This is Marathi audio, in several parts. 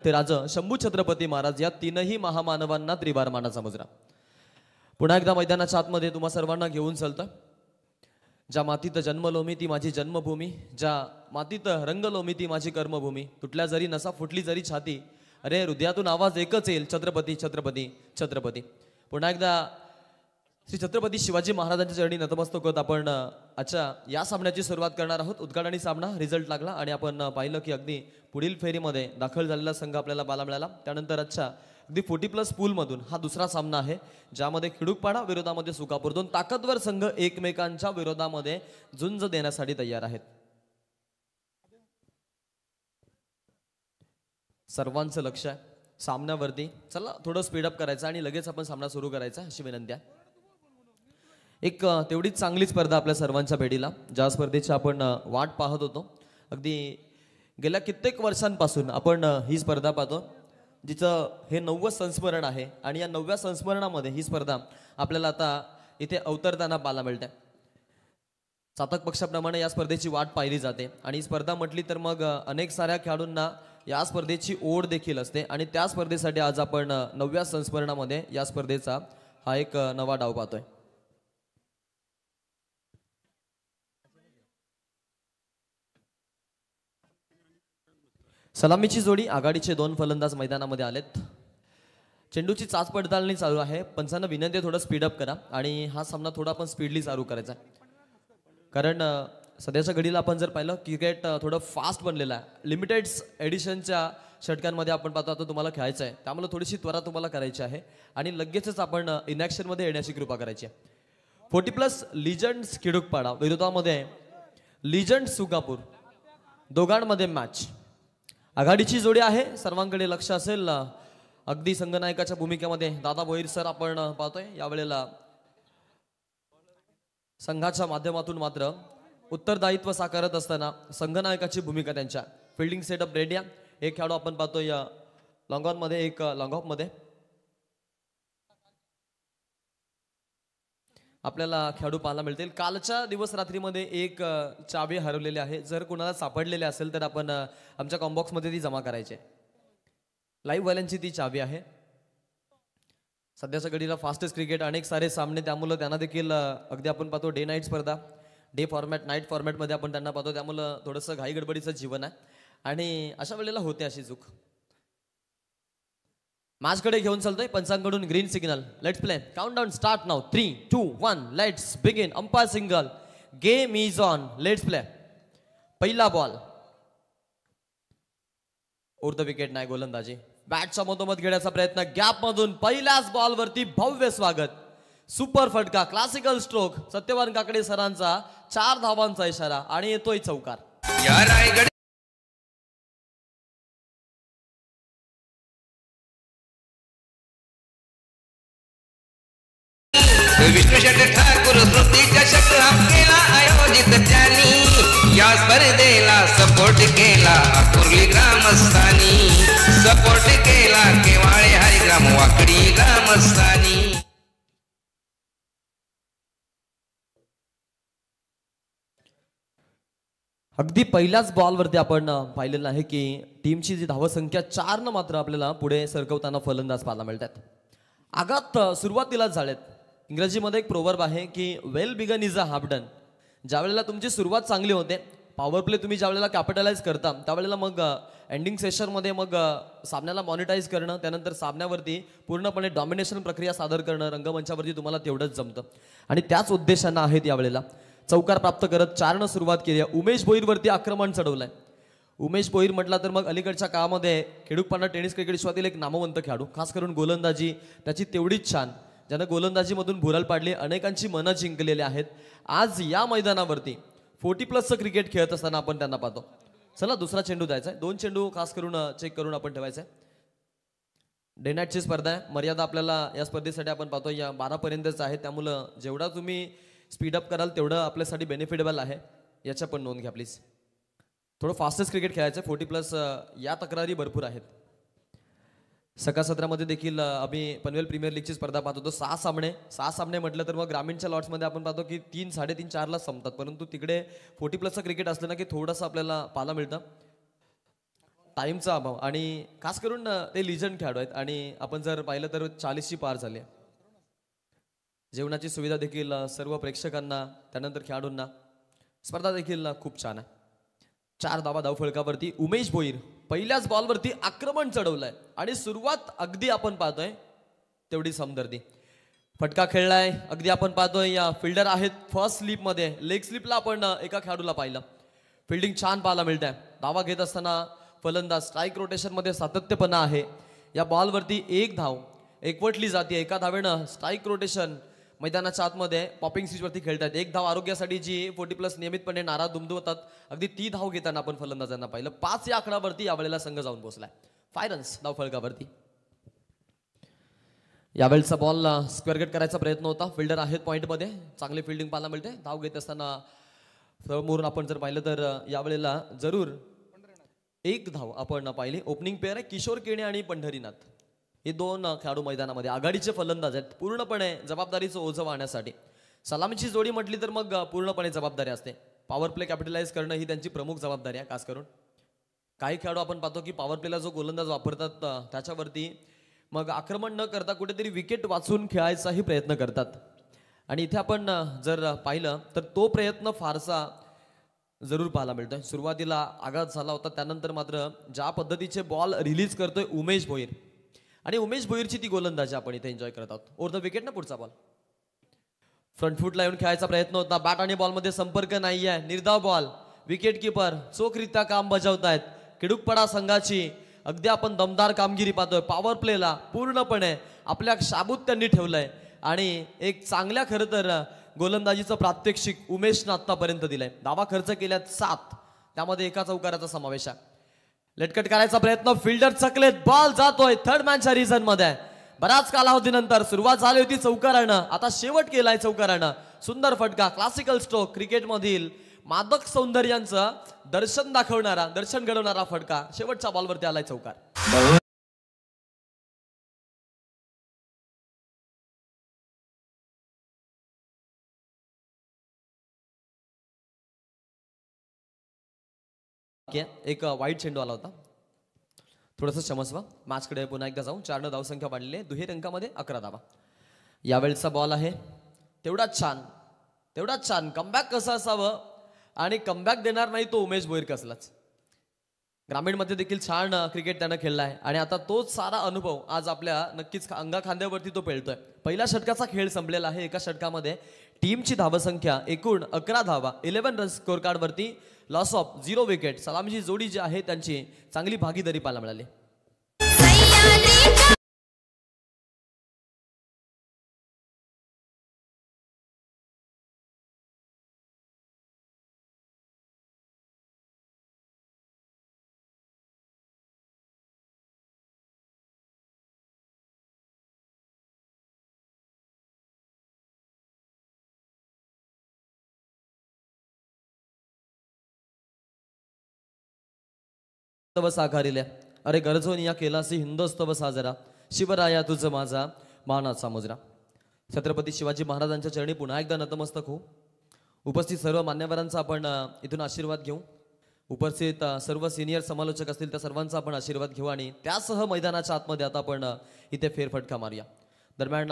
ते राज शंभू छत्रपती महाराज या तीनही महामानवांना त्रिवार मानाचा मुजरा. पुन्हा एकदा मैदानाच्या आतमध्ये तुम्हा सर्वांना घेऊन चलतं. ज्या मातीत जन्मलो मी ती माझी जन्मभूमी, ज्या मातीत रंगलो मी ती माझी कर्मभूमी, तुटल्या जरी नसा फुटली जरी छाती, अरे हृदयातून आवाज एकच येईल, छत्रपती छत्रपती छत्रपती. पुन्हा एकदा श्री छत्रपती शिवाजी महाराजांच्या चरणी नतमस्तक होत आपण आजच्या या सामन्याची सुरुवात करणार आहोत. उद्घाटनी सामना रिझल्ट लागला आणि आपण पाहिलं की अगदी पुढील फेरीमध्ये दाखल झालेला संघ आपल्याला पाहायला मिळाला. त्यानंतर आजच्या अगदी 40+ पूलमधून हा दुसरा सामना आहे, ज्यामध्ये खिडूकपाडा विरोधामध्ये सुकापूर, दोन ताकदवर संघ एकमेकांच्या विरोधामध्ये झुंज देण्यासाठी तयार आहेत. सर्वांचं लक्ष आहे सामन्यावरती. चला थोडं स्पीडअप करायचं आणि लगेच आपण सामना सुरू करायचा अशी विनंती आहे. एक तेवढीच चांगली स्पर्धा आपल्या सर्वांच्या भेटीला, ज्या स्पर्धेची आपण वाट पाहत होतो. अगदी गेल्या कित्येक वर्षांपासून आपण ही स्पर्धा पाहतो, जिचं हे 9वं संस्मरण आहे आणि या 9व्या संस्मरणामध्ये ही स्पर्धा आपल्याला आता इथे अवतरताना पाहायला मिळते. चातक पक्षाप्रमाणे या स्पर्धेची वाट पाहिली जाते आणि ही स्पर्धा म्हटली तर मग अनेक साऱ्या खेळाडूंना या स्पर्धेची ओढ देखील असते आणि त्या स्पर्धेसाठी आज आपण 9व्या संस्मरणामध्ये या स्पर्धेचा हा एक नवा डाव पाहतोय. सलामीची जोडी, आघाडीचे 2 फलंदाज मैदानामध्ये आलेत. चेंडूची चाच पडताळणी चालू आहे. पंचांना विनंती थोडं स्पीडअप करा आणि हा सामना थोडा आपण स्पीडली चालू करायचा, कारण सध्याच्या घडीला आपण जर पाहिलं क्रिकेट थोडं फास्ट बनलेलं आहे. लिमिटेड एडिशनच्या षटकांमध्ये आपण पाहतो आता तुम्हाला खेळायचं आहे, त्यामुळे थोडीशी त्वरा तुम्हाला करायची आहे आणि लगेचच आपण इनॅक्शनमध्ये येण्याची कृपा करायची आहे. 40+ लिजंड्स खिडूकपाडा विरोधामध्ये लिजंड सुकापूर, दोघांमध्ये मॅच. आघाडीची जोडी आहे. सर्वांकडे लक्ष असेल, अगदी संघनायकाच्या भूमिकेमध्ये दादा भोईर सर आपण पाहतोय. यावेळेला संघाच्या माध्यमातून मात्र उत्तरदायित्व साकारत असताना संघनायकाची भूमिका त्यांच्या. फिल्डिंग सेटअप रेडी आहे. एक खेळाडू आपण पाहतोय लॉंग ऑन मध्ये, एक लॉंग ऑफ मध्ये. आपल्याला खेळाडू पाहायला मिळतील. कालच्या दिवस रात्रीमध्ये एक चावी हरवलेली आहे. जर कोणाला सापडलेली असेल तर आपण आमच्या कॉम्बॉक्स मध्ये ती जमा करायची. लाईव्ह वाल्यांची ती चावी आहे. सध्याच्या घडीला फास्टेस्ट क्रिकेट, अनेक सारे सामने, त्यामुळे त्यांना देखील अगदी आपण पाहतो डे नाईट स्पर्धा, डे फॉर्मॅट नाईट फॉर्मॅटमध्ये आपण त्यांना पाहतो, त्यामुळं थोडंसं घाई गडबडीचं जीवन आहे आणि अशा वेळेला होते अशी चूक. मॅचकडे घेऊन चालतोय पंचांकडून green signal. Let's play. Countdown start now. 3, 2, 1 let's begin. Umpire single. Game is on. Let's play. पहिला बॉल. उर्ध विकेट नाही, गोलंदाजी. बॅटच्या मधोमध घेण्याचा प्रयत्न, गॅप मधून पहिल्याच बॉल वरती भव्य स्वागत. सुपर फटका, क्लासिकल स्ट्रोक. सत्यवान काकडे सरांचा 4 धावांचा इशारा आणि येतोय चौकार. विष्णू शेट्टी ठाकूर स्मृतीच्या शतकात केला आयोजित त्यांनी. या स्पर्धेला सपोर्ट केला कुर्ली ग्रामस्थांनी, सपोर्ट केला केवाळे हरिग्राम वाकडी ग्रामस्थांनी. अगदी पहिल्याच बॉलवरती आपण पाहिलेलं आहे की टीमची जी धावसंख्या 4 न मात्र आपल्याला पुढे सरकवताना फलंदाज पाहायला मिळतात. आघात सुरुवातीलाच झालेत. इंग्रजीमध्ये एक प्रोवर्ब आहे की well begun is a half done. ज्या वेळेला तुमची सुरुवात चांगली होते, पॉवर प्ले तुम्ही ज्या वेळेला कॅपिटलाइज करता, त्यावेळेला मग एंडिंग सेशनमध्ये मग सामन्याला मॉनिटाईज करणं, त्यानंतर सामन्यावरती पूर्णपणे डॉमिनेशन प्रक्रिया सादर करणं रंगमंचावरती तुम्हाला तेवढंच जमतं आणि त्याच उद्देशांना आहेत यावेळेला. चौकार प्राप्त करत 4 न सुरुवात केली आहे. उमेश भोईरवरती आक्रमण चढवलंय. उमेश भोईर म्हटला तर मग अलीकडच्या काळामध्ये खिडूकपाडा टेनिस क्रिकेट विश्वातील एक नामवंत खेळाडू, खास करून गोलंदाजी त्याची तेवढीच छान, ज्यानं गोलंदाजीमधून भुरळ पाडली, अनेकांची मनं जिंकलेली आहेत. आज या मैदानावरती 40+ क्रिकेट खेळत असताना आपण त्यांना पाहतो. चला दुसरा चेंडू द्यायचा आहे. 2 चेंडू खास करून चेक करून आपण ठेवायचं आहे. डे नाईटची स्पर्धा आहे. मर्यादा आपल्याला या स्पर्धेसाठी आपण पाहतो या 12 पर्यंतच आहे, त्यामुळं जेवढा तुम्ही स्पीडअप कराल तेवढं आपल्यासाठी बेनिफिटेबल आहे. याच्या पण नोंद घ्या प्लीज. थोडं फास्टेस्ट क्रिकेट खेळायचं. 40+ या तक्रारी भरपूर आहेत. सकाळ सत्रामध्ये देखील आम्ही पनवेल प्रीमियर लीगची स्पर्धा पाहत होतो. 6 सामने म्हटलं तर मग ग्रामीणच्या लॉट्समध्ये आपण पाहतो की 3, 3.5, 4 संपतात, परंतु तिकडे 40+ क्रिकेट असलं ना की थोडंसं आपल्याला पाहायला मिळतं. टाईमचा अभाव आणि खास करून ते लिजंड खेळाडू आहेत आणि आपण जर पाहिलं तर 40ची पार झाली आहे. जेवणाची सुविधा देखील सर्व प्रेक्षकांना त्यानंतर खेळाडूंना स्पर्धा देखील खूप छान आहे. 4 धावा धावफलकावरती उमेश भोईर पहिल्याच बॉलवरती आक्रमण चढवलंय आणि सुरुवात अगदी आपण पाहतोय तेवढी समदर्दी. फटका खेळलाय अगदी आपण पाहतोय या फिल्डर आहेत फर्स्ट स्लिप मध्ये. लेग स्लिपला आपण एका खेळाडूला पाहिलं. फिल्डिंग छान पाहायला मिळत आहे. धावा घेत असताना फलंदाज स्ट्राईक रोटेशन मध्ये सातत्यपणा आहे. या बॉलवरती एक धाव एकवटली जाते. एका धावेनं स्ट्राईक रोटेशन मैदानाच्या आतमध्ये पॉपिंग स्विचवरती खेळतात. एक धाव आरोग्यासाठी जी 40+ नियमितपणे नारा दुमदुमतात अगदी ती धाव घेताना आपण फलंदाजांना पाहिलं. 5 या आकड्यावरती यावेळेला संघ जाऊन पोहोचलाय. 5 रन्स धाव फलकावरती. यावेळेचा बॉल स्क्वेअर गेट करायचा प्रयत्न होता. फिल्डर आहेत पॉईंटमध्ये. चांगली फिल्डिंग पाहायला मिळते. धाव घेत असताना समोरून आपण जर पाहिलं तर यावेळेला जरूर एक धाव आपण पाहिली. ओपनिंग पेअर आहे किशोर केणे आणि पंढरीनाथ. हे 2 खेळाडू मैदानामध्ये आघाडीचे फलंदाज आहेत. पूर्णपणे जबाबदारीचं ओझं वाहण्यासाठी सलामीची जोडी म्हटली तर मग पूर्णपणे जबाबदारी असते. पॉवर प्ले कॅपिटलाइज करणं ही त्यांची प्रमुख जबाबदारी आहे. खास करून काही खेळाडू आपण पाहतो की पॉवर प्लेला जो गोलंदाज वापरतात त्याच्यावरती मग आक्रमण न करता कुठेतरी विकेट वाचून खेळायचाही प्रयत्न करतात. आणि इथे आपण जर पाहिलं तर तो प्रयत्न फारसा जरूर पाहायला मिळतोय. सुरुवातीला आघात झाला होता त्यानंतर मात्र ज्या पद्धतीचे बॉल रिलीज करतोय उमेश भोईर आणि उमेश भोईरची ती गोलंदाजी आपण इथे एन्जॉय करत आहोत. ओव्हर द विकेट ना पुढचा बॉल फ्रंट फुटला येऊन खेळायचा प्रयत्न होता. बॅट आणि बॉलमध्ये संपर्क नाहीये. निर्धाव बॉल. विकेट किपर चोखरित्या काम बजावतायत. किडूकपडा संघाची अगदी आपण दमदार कामगिरी पाहतोय. पॉवर प्लेला पूर्णपणे आपल्या शाबूत त्यांनी ठेवलंय आणि एक चांगल्या खरं तर गोलंदाजीचं प्रात्यक्षिक उमेशनं आतापर्यंत दिलंय. धावा खर्च केल्यात 7 त्यामध्ये एका चौकाराचा समावेश आहे. लेटकट करायचा प्रयत्न फिल्डर चकलेत. बॉल जातोय थर्ड मॅनच्या रिझन मध्ये. बराच कालावधीनंतर सुरुवात झाली होती चौकारानं. आता शेवट केलाय चौकारानं. सुंदर फटका. Classical stroke. क्रिकेटमधील मादक सौंदर्यांचं दर्शन घडवणारा फटका शेवटच्या बॉलवरती आलाय चौकार. एक वाईट चेंडू आला होता. थोडंसं क्षमस्व. मॅचकडे पुन्हा एकदा जाऊ. 4 धावसंख्या वाढलेली आहे. दुहेरी अंकामध्ये 11 धावा. यावेळेचा बॉल आहे तेवढाच छान कमबॅक कसं असावं आणि कमबॅक देणार नाही तो उमेश भोईर कसलाच. ग्रामीणमध्ये देखील छान क्रिकेट त्यानं खेळलाय आणि आता तोच सारा अनुभव आज आपल्या नक्कीच अंगा खांद्यावरती तो पेलतोय. पहिल्या षटकाचा खेळ संपलेला आहे. एका षटकामध्ये टीमची धावसंख्या एकूण 11 धावा 11 रन स्कोर कार्ड वरती. Loss of 0 wicket. सलामीची जोडी जी आहे त्यांची चांगली भागीदारी पाहायला मिळाली. तव साकारिले अरे गरजून या केलासी हिंदोस्तव साजरा. शिवराया तुझ माझा मानाचा मुजरा. छत्रपती शिवाजी महाराजांच्या चरणी पुन्हा एकदा नतमस्तक हो. उपस्थित सर्व मान्यवरांचा आपण इथून आशीर्वाद घेऊ. उपस्थित सर्व सिनियर समालोचक असतील त्या सर्वांचा आपण आशीर्वाद घेऊ आणि त्यासह मैदानाच्या आतमध्ये आता आपण इथे फेरफटका मारूया. दरम्यान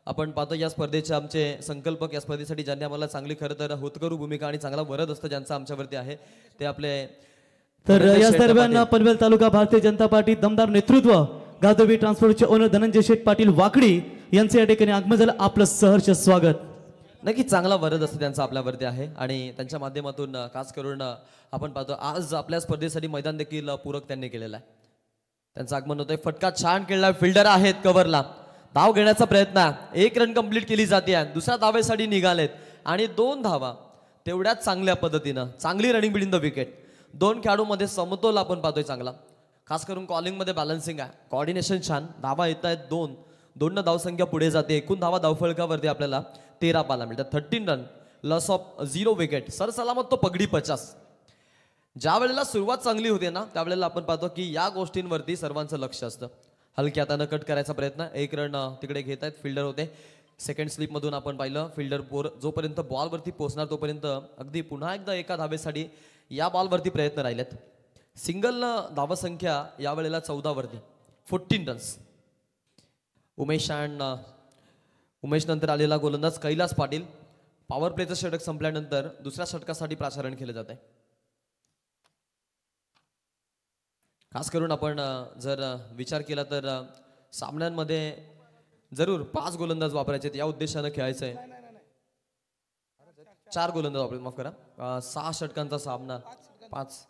आपण पाहतो या स्पर्धेचे आमचे संकल्पक, या स्पर्धेसाठी ज्यांनी आम्हाला चांगली खरं तर होतकरू भूमिका आणि चांगला वरद असतं ज्यांचा आमच्यावरती आहे ते आपले. तर याच दरम्यान पनवेल तालुका भारतीय जनता पार्टी दमदार नेतृत्व गादोबी ट्रान्सपोर्टचे ओनर धनंजय शेठ पाटील वाकडी यांचे या ठिकाणी आगमन झालं. आपलं सहर्ष स्वागत. नक्की चांगला वरद असतं त्यांचा आपल्यावरती आहे आणि त्यांच्या माध्यमातून खास करून आपण पाहतो आज आपल्या स्पर्धेसाठी मैदान देखील पूरक त्यांनी केलेलं आहे. त्यांचं आगमन होतंय. फटका छान खेळला. फिल्डर आहेत कव्हरला. धाव घेण्याचा प्रयत्न. 1 रन कंप्लीट केली जाते. दुसऱ्या धावेसाठी निघालेत आणि 2 धावा तेवढ्याच चांगल्या पद्धतीनं. चांगली रनिंग बिटवीन द विकेट. 2 खेळाडूंमध्ये समतोल आपण पाहतोय चांगला. खास करून कॉलिंगमध्ये बॅलन्सिंग आहे. कोऑर्डिनेशन छान. धावा येत आहेत 2 धावसंख्या पुढे जाते. एकूण धावा धावफलकावरती आपल्याला 13 पाहायला मिळतात. 13 रन. Loss of 0 wicket. सरसलामत तो पगडी 50. ज्या वेळेला सुरुवात चांगली होते ना त्यावेळेला आपण पाहतो की या गोष्टींवरती सर्वांचं लक्ष असतं. हलक्या हातानं कट करायचा प्रयत्न. 1 रन तिकडे घेत आहेत. फिल्डर होते. सेकंड स्लिप मधून आपण पाहिलं फिल्डर जोपर्यंत बॉलवरती पोहोचणार तोपर्यंत अगदी पुन्हा एकदा एका धावेसाठी या बॉलवरती प्रयत्न राहिलेत. सिंगल धावसंख्या यावेळेला 14 वरती 14 रन्स. उमेश नंतर आलेला गोलंदाज कैलास पाटील. पॉवर प्लेचं षटक संपल्यानंतर दुसऱ्या षटकासाठी प्राचारण केलं जात आहे. खास करून आपण जर विचार केला तर सामन्यांमध्ये जरूर 5 गोलंदाज वापरायचे या उद्देशानं खेळायचं आहे. 4 गोलंदाज वापरायचे, माफ करा. 6 षटकांचा सामना 5.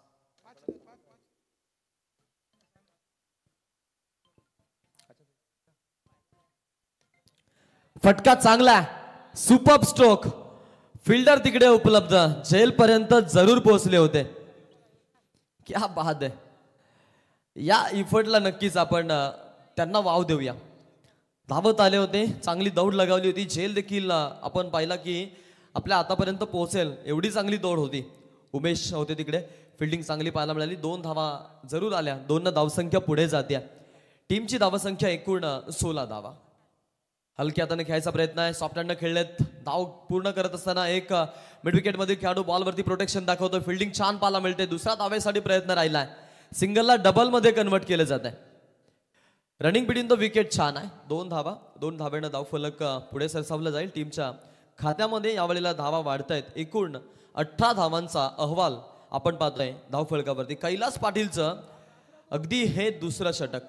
फटका चांगला, सुपर स्ट्रोक. फिल्डर तिकडे उपलब्ध, जेल पर्यंत जरूर पोहोचले होते. क्या बात आहे. या इफर्टला नक्कीच आपण त्यांना वाव देऊया. धावत आले होते, चांगली दौड लगावली होती. झेल देखील आपण पाहिला की आपल्या आतापर्यंत पोहोचेल एवढी चांगली दौड होती. उमेश होते तिकडे, फिल्डिंग चांगली पाहायला मिळाली. 2 धावा जरूर आल्या. 2 धावसंख्या पुढे जात्या. टीमची धावसंख्या एकूण 16 धावा. हलक्या हाताने खेळायचा प्रयत्न आहे. सॉफ्ट हँडनं खेळलेत. धाव पूर्ण करत असताना एक मिड विकेट मध्ये खेळाडू बॉलवरती प्रोटेक्शन दाखवतो. फिल्डिंग छान पाहायला मिळते. दुसऱ्या धावेसाठी प्रयत्न राहिलाय. सिंगलला डबल मध्ये कन्वर्ट केलं जात आहे. रनिंग बिटवीन द विकेट छान आहे. 2 धावा. 2 धावेनं धावफलक पुढे सरसावलं जाईल. टीमच्या खात्यामध्ये यावेळेला धावा वाढत आहेत. एकूण 18 धावांचा अहवाल आपण पाहतोय धावफलकावरती. कैलास पाटीलचं अगदी हे दुसरं षटक.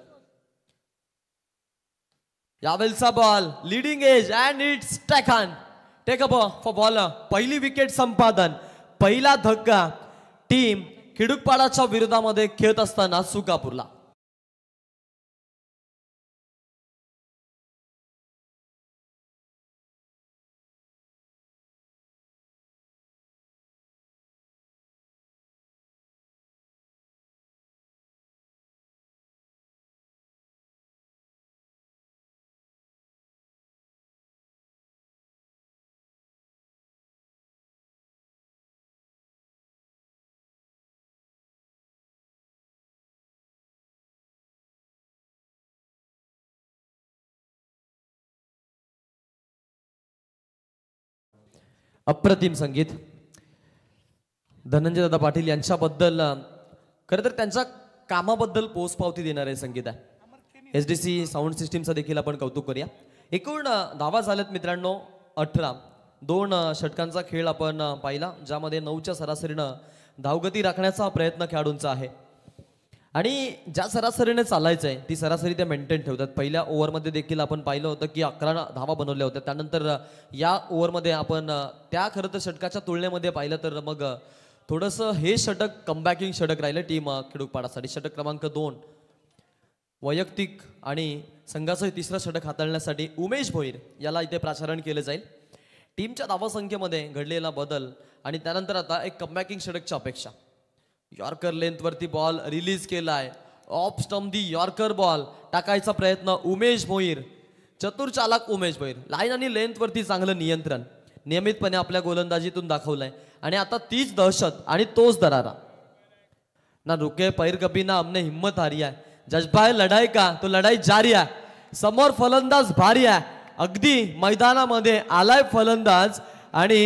यावेळचा ball leading edge and it's take up for ball. पहिली विकेट संपादन, पहिला धक्का टीम खिडूकपाडाच्या विरोधामध्ये खेळत असताना सुकापूरला. अप्रतिम संगीत. धनंजय दादा पाटील यांच्याबद्दल खरं तर त्यांच्या कामाबद्दल पोचपावती देणारे संगीत आहे. SDC साऊंड सिस्टीमचं देखील आपण कौतुक करूया. एकूण धावा झाल्यात मित्रांनो 18. 2 षटकांचा खेळ आपण पाहिला, ज्यामध्ये 9च्या सरासरीनं धावगती राखण्याचा प्रयत्न खेळाडूंचा आहे. आणि ज्या सरासरीने चालायचं आहे ती सरासरी ते मेंटेन ठेवतात. पहिल्या ओव्हरमध्ये देखील आपण पाहिलं होतं की 11 धावा बनवल्या होत्या. त्यानंतर या ओव्हरमध्ये आपण त्या खरं तर षटकाच्या तुलनेमध्ये पाहिलं तर मग थोडंसं हे षटक कमबॅकिंग षटक राहिलं टीम खिडूकपाडासाठी. षटक क्रमांक 2 वैयक्तिक आणि संघाचं तिसरं षटक हाताळण्यासाठी उमेश भोईर याला इथे प्राचारण केलं जाईल. टीमच्या धावसंख्येमध्ये घडलेला बदल आणि त्यानंतर आता एक कमबॅकिंग षटकची अपेक्षा. यॉर्कर लेंथवरती बॉल रिलीज केलाय. ऑफ स्टंप दी यॉर्कर बॉल टाकायचा प्रयत्न उमेश भोईर. चतुर चालक उमेश भोईर. लाईन आणि लेंथवरती चांगलं नियंत्रण नियमितपणे आपल्या गोलंदाजीतून दाखवलंय. आणि आता तीच दहशत आणि तोच दरारा. ना रुके पैर कभी ना हमने हिम्मत हारी आहे. जज्बा है लढाई का तो लढाई जारी आहे. समोर फलंदाज भारी आहे. अगदी मैदानामध्ये आलाय फलंदाज आणि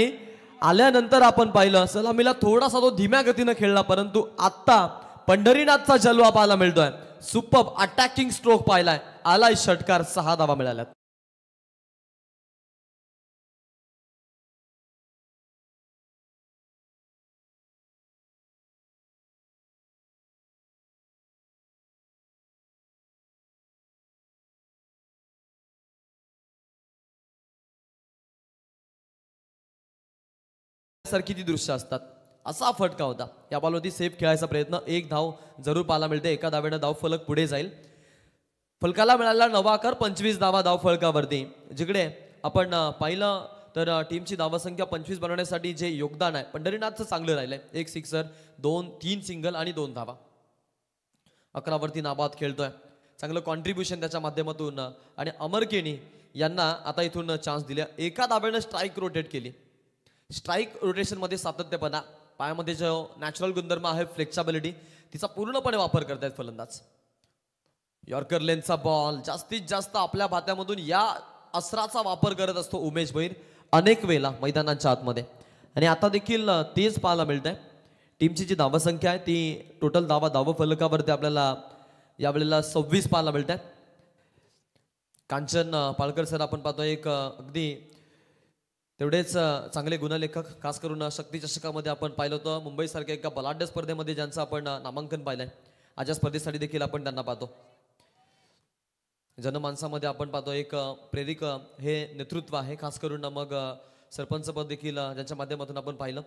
आल्यानंतर आपण पाहिलं सलामीला थोडासा तो धीम्या गतीनं खेळला, परंतु आत्ता पंढरीनाथचा जलवा पाहायला मिळतोय. सुपर अटॅकिंग स्ट्रोक पाहिलाय. आलाय षटकार. 6 धावा मिळाल्यात. सारखी ती दृश्य असतात. असा फटका होता. या बॉलवरती सेफ खेळायचा प्रयत्न. 1 धाव जरूर पाहायला मिळते. एका धावेनं धाव फलक पुढे जाईल. फलकाला मिळाला नवा आकार 25 धावा धाव फलकावरती. जिकडे आपण पाहिलं तर टीमची धावसंख्या 25 बनवण्यासाठी जे योगदान आहे पंढरीनाथचं चांगलं राहिलंय. 1 सिक्सर, 3 सिंगल आणि 2 धावा. 11 वरती नाबाद खेळतोय. चांगलं कॉन्ट्रीब्युशन त्याच्या माध्यमातून. आणि अमर केनी यांना आता इथून चान्स दिल्या. एका धावेनं स्ट्राईक रोटेट केली. स्ट्राईक रोटेशन मध्ये सातत्यपणा, पायामध्ये जो नॅचरल गुणधर्म आहे फ्लेक्सिबिलिटी, तिचा पूर्णपणे वापर करतायत फलंदाज. यॉर्कर लेनचा बॉल जास्तीत जास्त आपल्या भात्यामधून या अस्त्राचा वापर करत असतो उमेश भोईर अनेक वेळेला मैदानाच्या आतमध्ये. आणि आता देखील तेच पाहायला मिळतंय. टीमची जी धावसंख्या आहे ती टोटल धाव फलकावरती आपल्याला यावेळेला 26 पाहायला मिळत आहे. कांचन पाळकर सर आपण पाहतो एक अगदी तेवढेच चांगले गुणलेखक, खास करून शक्ती चषकामध्ये आपण पाहिलं होतं मुंबईसारख्या एका बलाढ्य स्पर्धेमध्ये ज्यांचं आपण नामांकन पाहिलंय. आज या स्पर्धेसाठी देखील आपण त्यांना पाहतो. जनमानसामध्ये आपण पाहतो एक प्रेरक हे नेतृत्व आहे, खास करून मग सरपंच पद देखील ज्यांच्या माध्यमातून आपण पाहिलं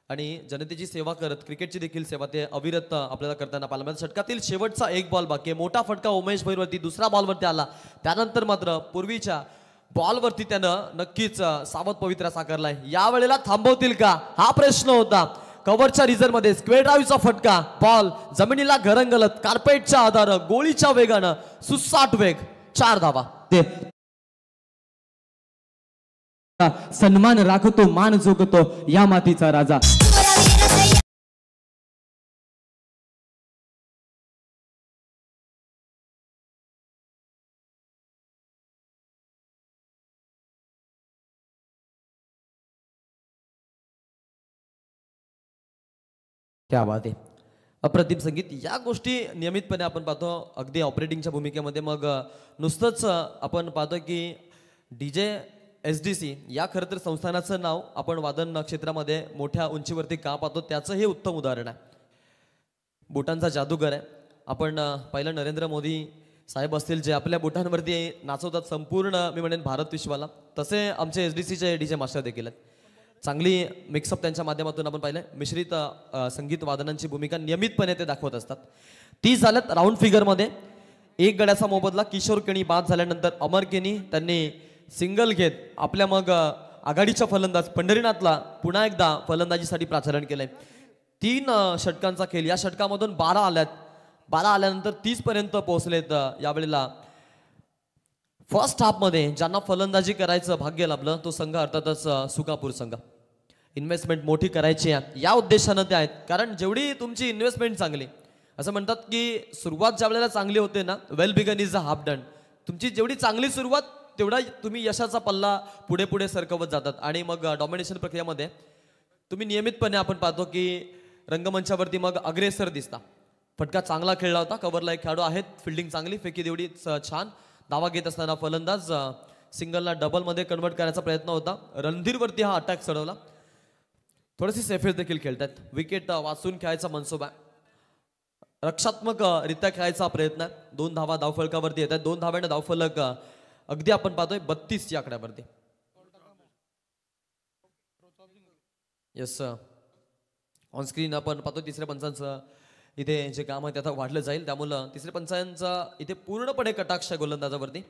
आणि जनतेची सेवा करत क्रिकेटची देखील सेवा ते अविरत आपल्याला करताना पाहिलं. म्हणजे षटकातील शेवटचा एक बॉल बाकी आहे. मोठा फटका उमेश भैरवरती दुसऱ्या बॉलवरती आला. त्यानंतर मात्र पूर्वीच्या बॉलवरती त्यानं नक्कीच सावध पवित्रा साकारलाय. यावेळेला थांबवतील का हा प्रश्न होता. कव्हरच्या रिझर्व मध्ये स्क्वेअर ड्राईव्हचा फटका, बॉल जमिनीला घरंगलत कार्पेटच्या आधार गोळीच्या वेगानं सुसाट वेग, 4 धावा. सन्मान राखतो मान जोगतो या मातीचा राजा. क्या बात आहे. अप्रतिम संगीत. या गोष्टी नियमितपणे आपण पाहतो अगदी ऑपरेटिंगच्या भूमिकेमध्ये. मग नुसतंच आपण पाहतो की DJ SDC या खरं तर संस्थानाचं नाव आपण वादन क्षेत्रामध्ये मोठ्या उंचीवरती का पाहतो त्याचं हे उत्तम उदाहरण आहे. बोटांचा जादूगर आहे. आपण पहिलं नरेंद्र मोदी साहेब असतील जे आपल्या बोटांवरती नाचवतात संपूर्ण मी म्हणेन भारत विश्वाला, तसे आमचे SDCचे DJ मास्टर देखील आहेत. चांगली मिक्सअप त्यांच्या माध्यमातून आपण पाहिलं. मिश्रित संगीत वादनांची भूमिका नियमितपणे ते दाखवत असतात. 30 झाल्यात राऊंड फिगरमध्ये. एक गड्याचा मोबदला. किशोर केणी बाद झाल्यानंतर अमर केणी त्यांनी सिंगल घेत आपल्या मग आघाडीच्या फलंदाज पंढरीनाथला पुन्हा एकदा फलंदाजीसाठी प्राचारण केलंय. 3 षटकांचा खेळ. या षटकामधून 12 आल्यात. 12 आल्यानंतर 30 पर्यंत पोहोचलेत. यावेळेला फर्स्ट हाफमध्ये ज्यांना फलंदाजी करायचं भाग्य लाभलं तो संघ अर्थातच सुकापूर संघ. इन्व्हेस्टमेंट मोठी करायची आहे या उद्देशानं ते आहेत. कारण जेवढी तुमची इन्व्हेस्टमेंट चांगली, असं म्हणतात की सुरुवात ज्या वेळेला चांगली होते ना, well begun is a half done. तुमची जेवढी चांगली सुरुवात तेवढा तुम्ही यशाचा पल्ला पुढे पुढे सरकवत जातात. आणि मग डॉमिनेशन प्रक्रियेमध्ये तुम्ही नियमितपणे आपण पाहतो की रंगमंचावरती मग अग्रेसर दिसता. फटका चांगला खेळला होता. कव्हरला एक खेळाडू आहेत. फिल्डिंग चांगली, फेकी तेवढी छान. धावा घेत असताना फलंदाज सिंगलला डबलमध्ये कन्वर्ट करायचा प्रयत्न होता. रणधीरवरती हा अटॅक चढवला. थोडीशी सेफेस देखील खेळतात. विकेट वाचून खेळायचा मनसुबा, रक्षात्मक रित्या खेळायचा प्रयत्न आहे. 2 धावा धावफलकावरती येत आहेत. 2 धाव्याने धावफलक अगदी आपण पाहतोय 32 या आकड्यावरती. येस, ऑन स्क्रीन आपण पाहतो तिसऱ्या पंचांचं इथे जे काम आहे ते आता वाढलं जाईल. त्यामुळं तिसऱ्या पंचांचा इथे पूर्णपणे कटाक्ष आहे गोलंदाजावरती.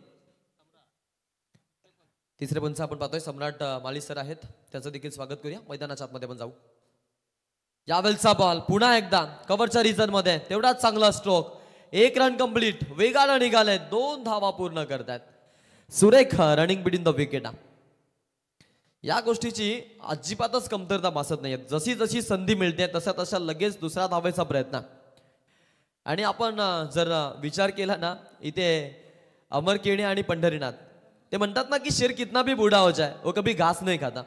तिसरे पंच आपण पाहतोय सम्राट माळी सर आहेत. त्याचं देखील स्वागत करूया. मैदानाच्या आतमध्ये पण जाऊ. यावेळचा बॉल पुन्हा एकदा कव्हरच्या रिजन मध्ये तेवढाच चांगला स्ट्रोक. 1 run complete. वेगानं निघाले. 2 धावा पूर्ण करतात. सुरेख रनिंग बिटवीन द विकेट. या गोष्टीची अजिबातच कमतरता भासत नाहीये. जशी जशी संधी मिळते तसा तसा लगेच दुसरा धावायचा प्रयत्न. आणि आपण जर विचार केला ना, इथे अमर केणी आणि पंढरीनाथ ते म्हणतात ना की शेर कितना भी बूढ़ा हो जाए वो कभी घास नहीं खाता.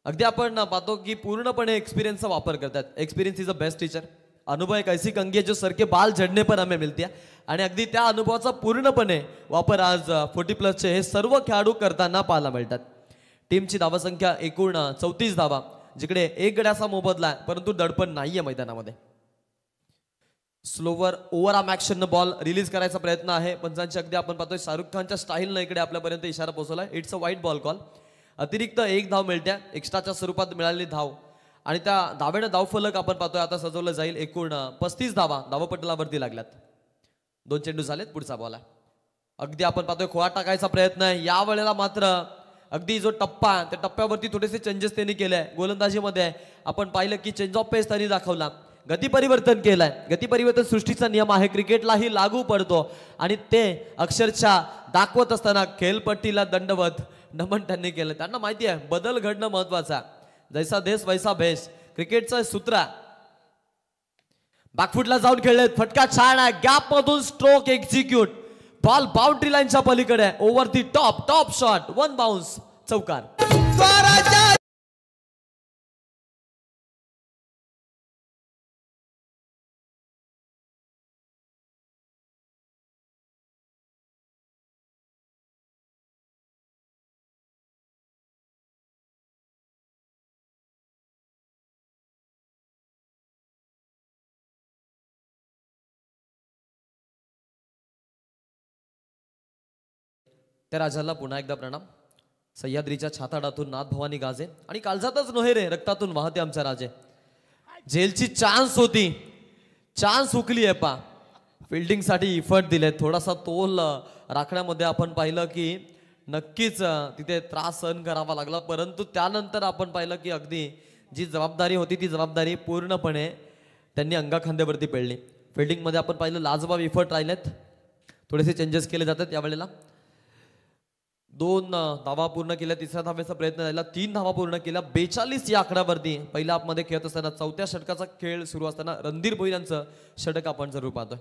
अगदी आपण पाहतो की पूर्णपणे एक्सपिरियन्सचा वापर करतात. Experience is a best teacher. अनुभव एक ऐसी कंगी है जो सर के बाल झड़ने पर हमें मिलती है. आणि अगदी त्या अनुभवाचा पूर्णपणे वापर आज 40+ हे सर्व खेळाडू करताना पाहायला मिळतात. टीमची धावसंख्या एकूण 34 धावा, जिकडे 1 गड्याचा मोबदला आहे परंतु दडपण नाहीये मैदानामध्ये. Slower over arm action ball release करायचा प्रयत्न आहे पंचांची. अगदी आपण पाहतोय शाहरुख खानच्या स्टाईलनं इकडे आपल्यापर्यंत इशारा पोहोचवला. इट्स अ वाईट बॉल कॉल. अतिरिक्त 1 धाव मिळते एक्स्ट्राच्या स्वरूपात मिळालेली धाव. आणि त्या धावेनं धावफलक आपण पाहतोय आता सजवलं जाईल. एकूण 35 धावा धावपटलावरती लागल्यात. 2 चेंडू झालेत. पुढचा बॉल आहे. अगदी आपण पाहतोय खोळा टाकायचा प्रयत्न आहे. या वेळेला मात्र अगदी जो टप्पा त्या टप्प्यावरती थोडेसे चेंजेस त्यांनी केले. गोलंदाजीमध्ये आपण पाहिलं की चेंज ऑफ पेस त्यांनी दाखवला. गती परिवर्तन केलंय. गती परिवर्तन सृष्टीचा नियम आहे, क्रिकेटलाही लागू पडतो. आणि ते अक्षरशः दाखवत असताना खेळपट्टीला दंडवत नमन त्यांनी केलं. त्यांना माहिती आहे बदल घडणं महत्वाचा. जैसा देश वैसा भेष, क्रिकेटचं सूत्र. बॅकफुटला जाऊन खेळलेत. फटका छान आहे. गॅप मधून स्ट्रोक एक्झिक्यूट. बॉल बाउंड्री लाईनच्या पलीकडे. ओव्हर दी टॉप शॉट. 1 बाउन्स. चौकार. त्या राजाला पुन्हा एकदा प्रणाम. सह्याद्रीच्या छाताडातून नाथ भवानी गाजे आणि काळजातच नव्हे रे रक्तातून वाहते आमच्या राजे. जेलची चान्स होती, चान्स हुकली आहे पा. फिल्डिंगसाठी इफर्ट दिले, थोडासा तोल राखण्यामध्ये आपण पाहिलं की नक्कीच तिथे त्रास सहन करावा लागला, परंतु त्यानंतर आपण पाहिलं की अगदी जी जबाबदारी होती ती जबाबदारी पूर्णपणे त्यांनी अंगाखांद्यावरती पेळली. फिल्डिंगमध्ये आपण पाहिलं लाजवाब इफर्ट राहिलेत, थोडेसे चेंजेस केले जातात यावेळेला. 2 धावा पूर्ण केल्या, तिसऱ्या धावेचा प्रयत्न राहिला, 3 धावा पूर्ण केल्या, 42 या आकड्यावरती पहिल्या आपमध्ये खेळत असताना 4थ्या षटकाचा खेळ सुरू असताना रणधीर भोईर यांचं षटक आपण जरूर पाहतोय.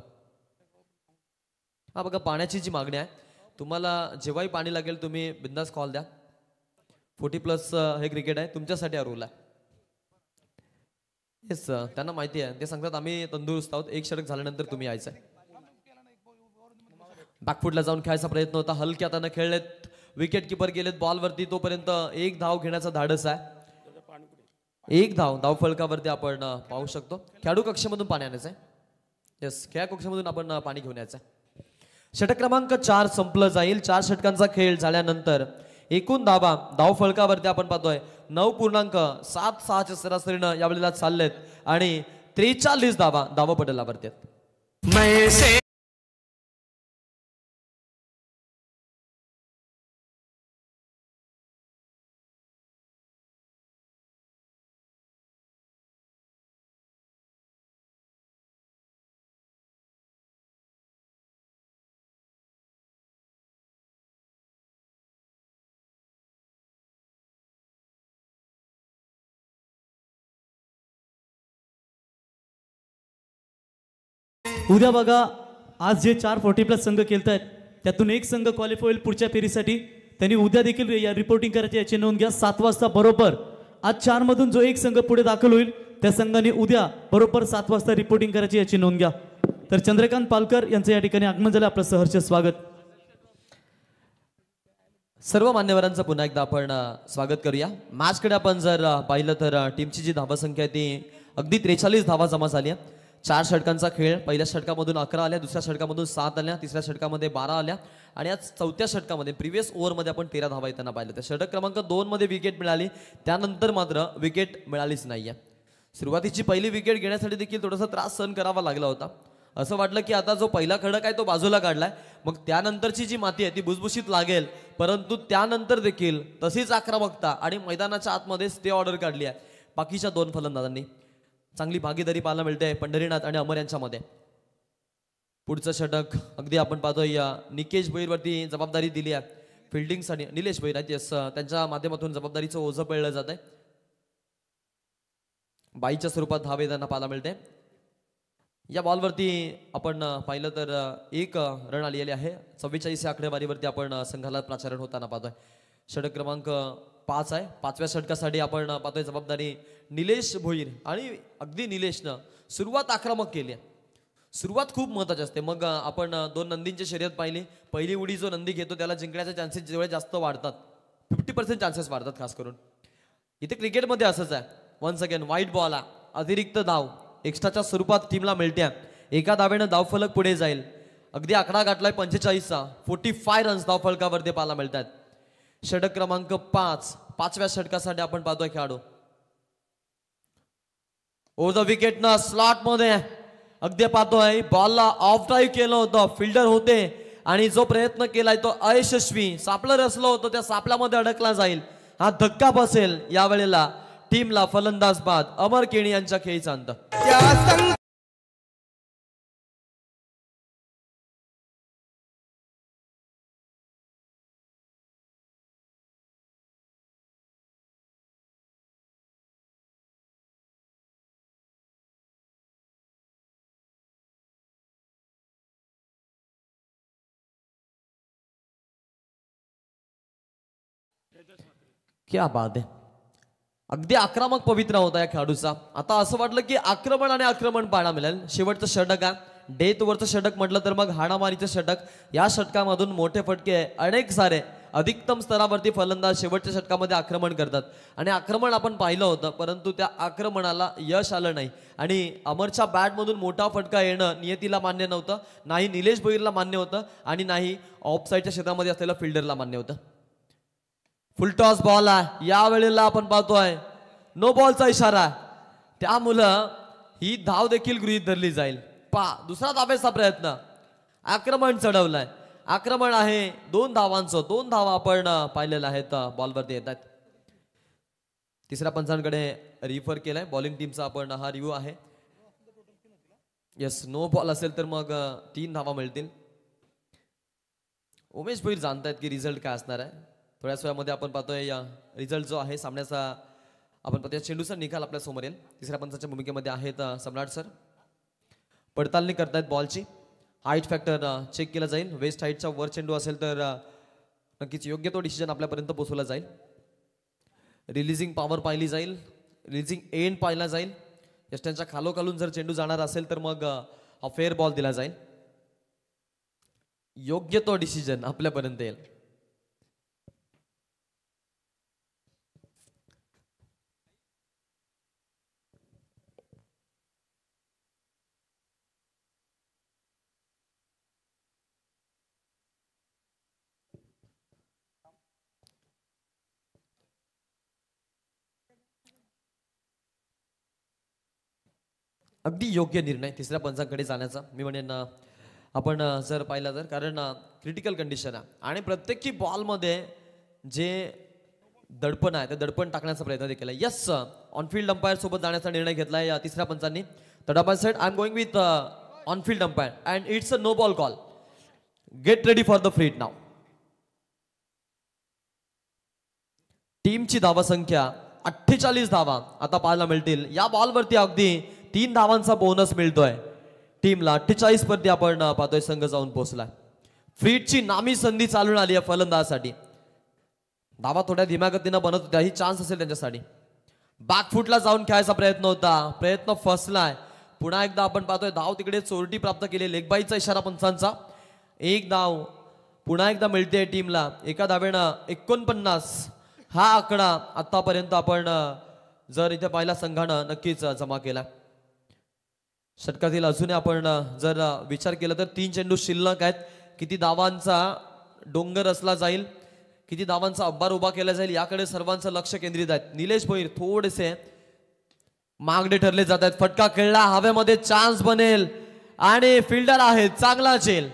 हा बघा पाण्याची जी मागणी आहे, तुम्हाला जेव्हाही पाणी लागेल तुम्ही बिंदास कॉल द्या. 40+ हे क्रिकेट आहे, तुमच्यासाठी हा रूल आहे. येस, त्यांना माहिती आहे, ते सांगतात आम्ही तंदुरुस्त आहोत, एक षटक झाल्यानंतर तुम्ही यायचं आहे. बॅकफुटला जाऊन खेळायचा प्रयत्न होता, हलक्या हाताने खेळलेत, विकेट किपर गेलेत बॉलवरती, तोपर्यंत 1 धाव घेण्याचा धाडस आहे. 1 धाव फलकावरती आपण पाहू शकतो. खेळाडू कक्षामधून पाणी आणायचं आहे. येस, खेळा कक्षामधून आपण पाणी घेऊन यायचं आहे. षटक क्रमांक 4 संपलं जाईल. 4 षटकांचा खेळ झाल्यानंतर एकूण धाव फलकावरती आपण पाहतोय 9.76 च्या सरासरीनं यावेळेला चाललेत आणि 43 धावा पटलावरती आहेत. उद्या बघा, आज जे 440+ संघ खेळतायत त्यातून एक संघ क्वालिफाय होईल पुढच्या फेरीसाठी. त्यांनी उद्या देखील या रिपोर्टिंग करायची, याची नोंद घ्या. 7 वाजता बरोबर आज 4 मधून जो एक संघ पुढे दाखल होईल त्या संघाने उद्या बरोबर 7 वाजता रिपोर्टिंग करायची, याची नोंद घ्या. तर चंद्रकांत पालकर यांचं या ठिकाणी आगमन झालं, आपलं सहर्ष स्वागत. सर्व मान्यवरांचं पुन्हा एकदा आपण स्वागत करूया. मॅचकडे आपण जर पाहिलं तर टीमची जी धावसंख्या आहे ती अगदी 43 धावा जमा झाली आहे. 4 षटकांचा खेळ, पहिल्या षटकामधून 11 आल्या, दुसऱ्या षटकामधून 7 आल्या, तिसऱ्या षटकामध्ये 12 आल्या आणि आज 4थ्या षटकामध्ये प्रिव्हियस ओव्हरमध्ये आपण 13 धावा येताना पाहिलं. तर षटक क्रमांक 2 मध्ये विकेट मिळाली, त्यानंतर मात्र विकेट मिळालीच नाहीये. सुरुवातीची पहिली विकेट घेण्यासाठी देखील थोडासा त्रास सहन करावा लागला होता. असं वाटलं की आता जो पहिला खडक आहे तो बाजूला काढलाय, मग त्यानंतरची जी माती आहे ती भुसभुशीत लागेल, परंतु त्यानंतर देखील तशीच आक्रमकता आणि मैदानाच्या आतमध्ये स्टे ऑर्डर काढली आहे बाकीच्या 2 फलंदाजांनी. चांगली भागीदारी पाहायला मिळते पंढरीनाथ आणि अमर यांच्यामध्ये. पुढचं षटक अगदी आपण पाहतोय निकेश भोईरवरती जबाबदारी दिली आहे फिल्डिंगसाठी. निलेश भोईर आहेत, येस, त्यांच्या माध्यमातून जबाबदारीचं ओझं पेळलं जात आहे. बाईच्या स्वरूपात धाव येताना पाहायला मिळते. या बॉलवरती आपण पाहिलं तर 1 रन आलेली आहे. 44 या आकडेवारीवरती आपण संघाला प्राचारण होताना पाहतोय. षटक क्रमांक 5 आहे. 5व्या षटकासाठी आपण पाहतोय जबाबदारी निलेश भोईर आणि अगदी निलेशनं सुरुवात आक्रमक केली आहे. सुरुवात खूप महत्त्वाची असते. मग आपण 2 नंदींची शर्यत पाहिली. पहिली उडी जो नंदी घेतो त्याला जिंकण्याचे चान्सेस जेवढे जास्त वाढतात, 50% चान्सेस वाढतात खास करून. इथे क्रिकेटमध्ये असंच आहे. वन्स अगेन व्हाईट बॉल, अतिरिक्त धाव एक्स्ट्राच्या स्वरूपात टीमला मिळते. एका धावेनं धावफलक पुढे जाईल. अगदी आकडा गाठलाय 45चा. 45 रन्स धावफलकावरती पाहायला मिळतात. षटक क्रमांक 5, 5व्या षटकासाठी आपण पाहतोय खेळाडू ओव्हर द विकेट ना स्लॉट मध्ये अगदी पाहतोय बॉलला ऑफ ड्राईव्ह केलं होतं, फिल्डर होते आणि जो प्रयत्न केलाय तो अयशस्वी. सापळं रचलं होतं, त्या सापळ्यामध्ये अडकला जाईल. हा धक्का बसेल यावेळेला टीमला. फलंदाज बाद अमर केणी यांच्या खेळीचा अंत. क्या बात आहे. अगदी आक्रमक पवित्रा होता या खेळाडूचा. आता असं वाटलं की आक्रमण आणि आक्रमण पाहायला मिळेल. शेवटचं षटक आहे, डेथ ओव्हरचं षटक म्हटलं तर मग हाणामारीचं षटक. या षटकामधून मोठे फटके अनेक सारे अधिकतम स्तरावरती फलंदाज शेवटच्या षटकामध्ये आक्रमण करतात आणि आक्रमण आपण पाहिलं होतं, परंतु त्या आक्रमणाला यश आलं नाही आणि अमरच्या बॅटमधून मोठा फटका येणं नियतीला मान्य नव्हतं, नाही निलेश भोईरला मान्य होतं आणि नाही ऑफसाईडच्या क्षेत्रामध्ये असलेल्या फिल्डरला मान्य होतं. फुलटॉस बॉल आहे, या वेळेला आपण पाहतोय नो बॉलचा इशारा आहे, त्यामुळं ही धाव देखील गृहीत धरली जाईल. दुसरा धावेचा प्रयत्न, आक्रमण चढवलंय, आक्रमण आहे 2 धावांचं, 2 धावा आपण पाहिलेल्या आहेत बॉलवरती येत आहेत. तिसऱ्या पंचांकडे रिफर केलाय बॉलिंग टीमचा आपण हा रिव्ह्यू आहे. येस, नो बॉल असेल तर मग 3 धावा मिळतील. उमेश भोईर जाणतायत की रिझल्ट काय असणार आहे. थोड्याच वेळामध्ये आपण पाहतोय रिझल्ट जो आहे सामन्याचा आपण पाहतोय. चेंडूचा निकाल आपल्या समोर येईल. तिसऱ्या पंचाच्या भूमिकेमध्ये आहेत सम्राट सर. पडताळणी करतायत बॉलची, हाईट फॅक्टर चेक केला जाईल. वेस्ट हाईटच्या वर चेंडू असेल तर नक्कीच योग्य तो डिसिजन आपल्यापर्यंत पोहोचवला जाईल. रिलीजिंग पॉवर पाहिली जाईल, रिलीजिंग एंड पाहिला जाईल. यष्ट्यांच्या खालोखालून जर चेंडू जाणार असेल तर मग हा फेअर बॉल दिला जाईल. योग्य तो डिसिजन आपल्यापर्यंत येईल. अगदी योग्य निर्णय तिसऱ्या पंचांकडे जाण्याचा मी म्हणेन. आपण जर पाहिलं तर कारण क्रिटिकल कंडिशन आहे आणि प्रत्येकी बॉलमध्ये जे दडपण आहे ते दडपण टाकण्याचा प्रयत्न देखील आहे. यस, ऑनफिल्ड अंपायर सोबत जाण्याचा निर्णय घेतलाय या तिसऱ्या पंचांनी. तडापा set, I am going with on field umpire and it's a no ball call. Get ready for the free hit now. टीमची धावा संख्या 48 धावा आता पाहायला मिळतील. या बॉलवरती अगदी 3 धावांचा बोनस मिळतोय टीमला. 48 वरती आपण पाहतोय संघ जाऊन पोहोचलाय. फ्रीटची नामी संधी चालून आली आहे फलंदाजासाठी. धावा थोड्या धीम्या गतीनं बनत होत्या, ही चान्स असेल त्यांच्यासाठी. बॅकफुटला जाऊन खेळायचा प्रयत्न होता, प्रयत्न फसलाय. पुन्हा एकदा आपण पाहतोय धाव तिकडे चोरटी प्राप्त केली. लेगबाईचा इशारा पंचांचा. 1 धाव पुन्हा एकदा मिळते टीमला. एका धावेनं 49 हा आकडा आतापर्यंत आपण जर इथे पाहिला संघानं नक्कीच जमा केला. षटकातील अजूनही आपण जर विचार केला तर 3 चेंडू शिल्लक आहेत. किती धावांचा डोंगर असला जाईल, किती धावांचा अब्बार उभा केला जाईल याकडे सर्वांचं लक्ष केंद्रित आहे. निलेश भोईर थोडेसे मागडे ठरले जात आहेत. फटका खेळला, हवेमध्ये चान्स बनेल आणि फिल्डर आहे चांगला चेल.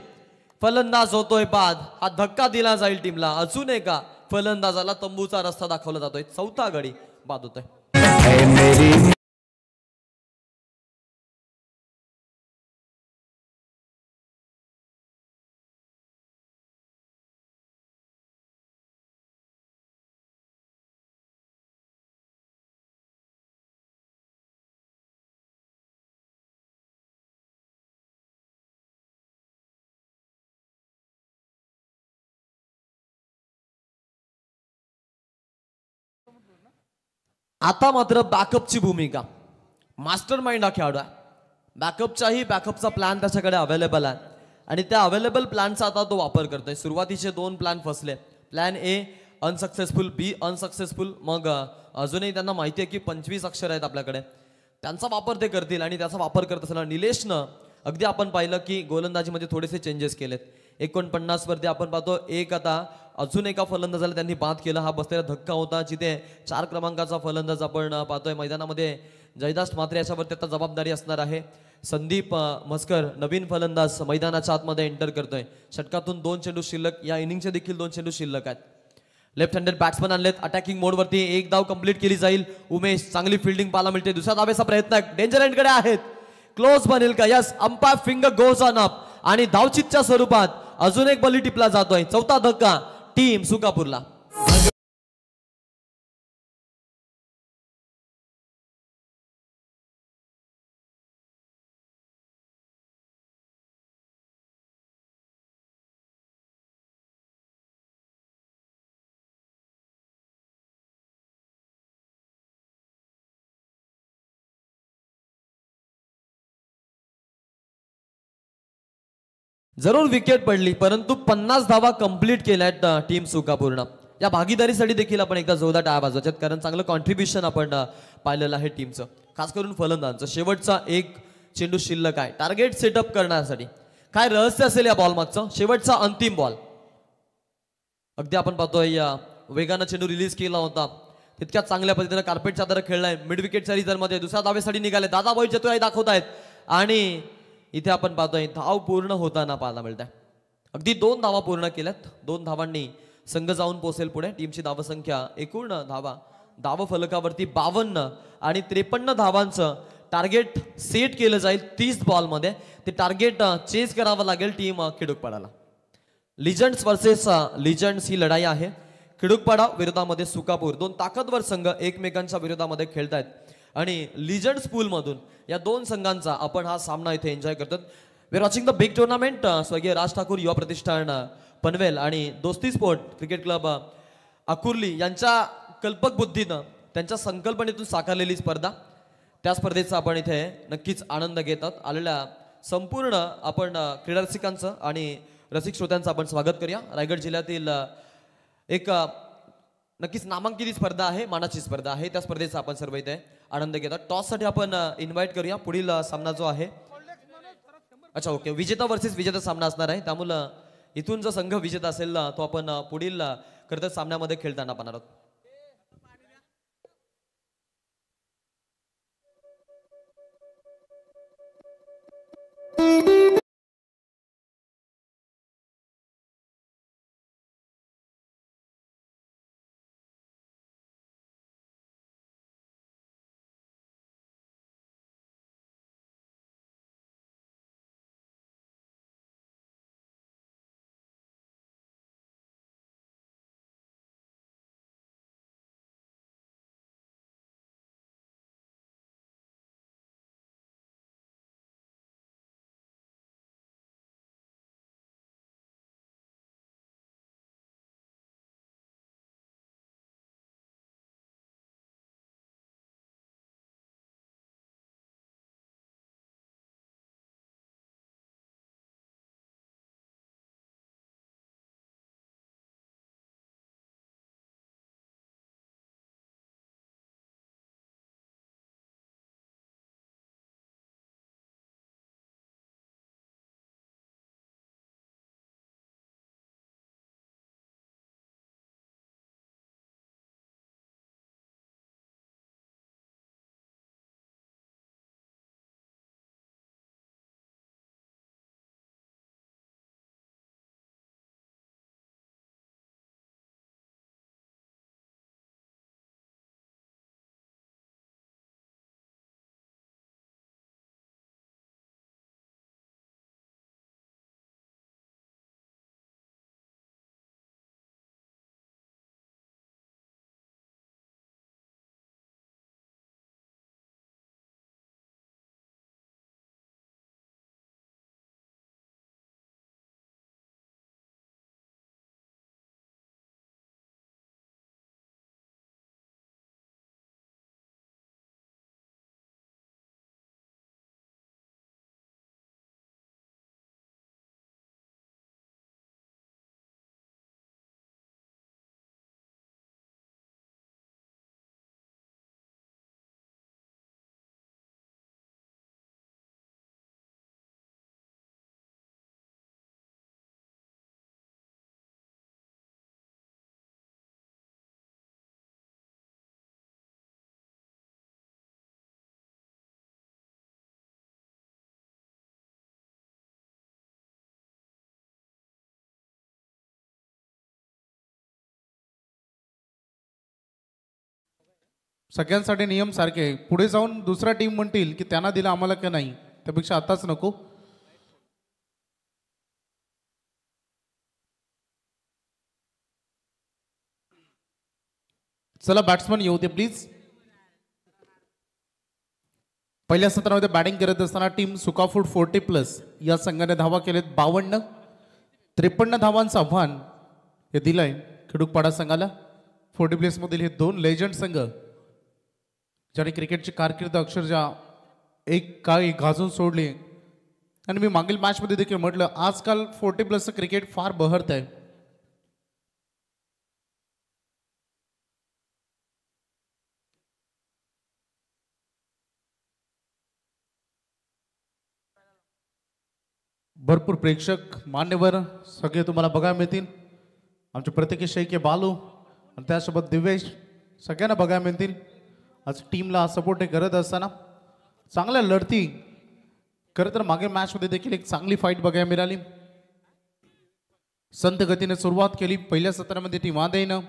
फलंदाज होतोय बाद. हा धक्का दिला जाईल टीमला. अजून एका फलंदाजाला तंबूचा रस्ता दाखवला जातोय. 4था गडी बाद होतोय. आता मात्र बॅकअपची भूमिका. मास्टर माइंड हा खेळाडू आहे. बॅकअपचा प्लॅन त्याच्याकडे अवेलेबल आहे आणि त्या अवेलेबल प्लॅनचा आता तो वापर करतोय. सुरुवातीचे 2 प्लॅन फसले. Plan A unsuccessful, B unsuccessful. मग अजूनही त्यांना माहिती आहे की 25 अक्षर आहेत आपल्याकडे, त्यांचा वापर ते करतील. आणि त्याचा वापर करत असताना निलेशनं अगदी आपण पाहिलं की गोलंदाजीमध्ये थोडेसे चेंजेस केलेत. 49 वरती आपण पाहतो एक आता अजून एका फलंदाजाला त्यांनी बाद केलं. हा बसलेला धक्का होता, जिथे 4 क्रमांकाचा फलंदाज आपण पाहतोय मैदानामध्ये जयदास मात्रे याच्यावरती आता जबाबदारी असणार आहे. संदीप म्हस्कर नवीन फलंदाज मैदानाच्या आतमध्ये एंटर करतोय. षटकातून 2 चेंडू शिल्लक, या इनिंगचे देखील 2 चेंडू शिल्लक आहेत. लेफ्ट हँडेड बॅट्समन आणलेत अटॅकिंग मोडवरती. 1 धाव कंप्लीट केली जाईल. उमेश चांगली फिल्डिंग पाहायला मिळते. दुसऱ्या धावेचा प्रयत्न डेंजर एंडकडे आहेत. क्लोज बनेल का? Yes, umpire finger goes on up आणि धावचितच्या स्वरूपात अजून एक बली टिपला जातोय. 4था धक्का टीम सुकापूरला. जरूर विकेट पडली परंतु 50 धावा कंप्लीट केल्यात टीम सुकापूर्ण. या भागीदारीसाठी देखील आपण एकदा जोरदार टाळ्या वाजवायच्यात कारण चांगलं कॉन्ट्रीब्युशन आपण पाहिलेलं आहे टीमचं. खास करून फलंदाजांचं शेवटचा एक चेंडू शिल्लक आहे टार्गेट सेटअप करण्यासाठी. काय रहस्य असेल या बॉल मागचं. शेवटचा अंतिम बॉल अगदी आपण पाहतोय या वेगानं चेंडू रिलीज केला होता तितक्या चांगल्या पद्धतीने कार्पेटच्या आधारे खेळलाय. मिड विकेटच्या रिझल्टमध्ये दुसऱ्या धावेसाठी निघाले. दादाभाई चतुराई दाखवतायत आणि इथे आपण पाहतोय धाव पूर्ण होताना पाहायला मिळत आहे. अगदी 2 धावा पूर्ण केल्यात. 2 धावांनी संघ जाऊन पोहोचेल पुढे. टीमची धावसंख्या एकूण धाव फलकावरती 52 आणि 53 धावांचं टार्गेट सेट केलं जाईल 30 बॉलमध्ये. ते टार्गेट चेस करावं लागेल टीम खिडूकपाडाला. लिजंड्स वर्सेस लिजंड्स ही लढाई आहे. खिडूकपाडा विरोधामध्ये सुकापूर 2 ताकदवर संघ एकमेकांच्या विरोधामध्ये खेळतायत आणि लिजंड्स पूलमधून या 2 संघांचा आपण हा सामना इथे एन्जॉय करतात. We are watching the big tournament. स्वर्गीय राज ठाकूर युवा प्रतिष्ठान पनवेल आणि दोस्ती स्पोर्ट क्रिकेट क्लब अकुर्ली यांच्या कल्पक बुद्धीनं त्यांच्या संकल्पनेतून साकारलेली स्पर्धा. त्या स्पर्धेचा आपण इथे नक्कीच आनंद घेतात. आलेल्या संपूर्ण आपण क्रीडा रसिकांचं आणि रसिक श्रोत्यांचं आपण स्वागत करूया. रायगड जिल्ह्यातील एक नक्कीच नामांकित स्पर्धा आहे मानाची स्पर्धा आहे. त्या स्पर्धेचा आपण सर्व इथे आनंद घेतात. टॉससाठी आपण इन्व्हाइट करूया. पुढील सामना जो आहे अच्छा ओके विजेता वर्सेस विजेता सामना असणार आहे. त्यामुळं इथून जो संघ विजेता असेल तो आपण पुढील कर्तव्य सामन्यामध्ये खेळताना पाहणार आहोत. सगळ्यांसाठी नियम सारखे आहे. पुढे जाऊन दुसरा टीम म्हणतील की त्यांना दिला आम्हाला का नाही, त्यापेक्षा आताच नको. चला बॅट्समन येऊ दे प्लीज. पहिल्या सत्रामध्ये बॅटिंग करत असताना टीम सुकाफूड 40+ या संघाने धावा केलेत 52. 53 धावांचं आव्हान हे दिलंय खिडूकपाडा संघाला. 40+ मधील हे 2 लेजंड संघ ज्याने क्रिकेटची कारकीर्द अक्षरशः एक काळी गाजून सोडली आणि मी मागील मॅचमध्ये देखील म्हटलं आजकाल 40+ क्रिकेट फार बहरत आहे. भरपूर प्रेक्षक मान्यवर सगळे तुम्हाला बघायला मिळतील. आमचे प्रत्येकी शैके बालू आणि त्यासोबत दिवेश सगळ्यांना बघायला मिळतील. आज टीमला सपोर्ट करत असताना चांगल्या लढती. खरं तर मागील मॅचमध्ये देखील एक चांगली फाईट बघायला मिळाली. संत गतीने सुरुवात केली पहिल्या सत्रामध्ये टीम आदेनं.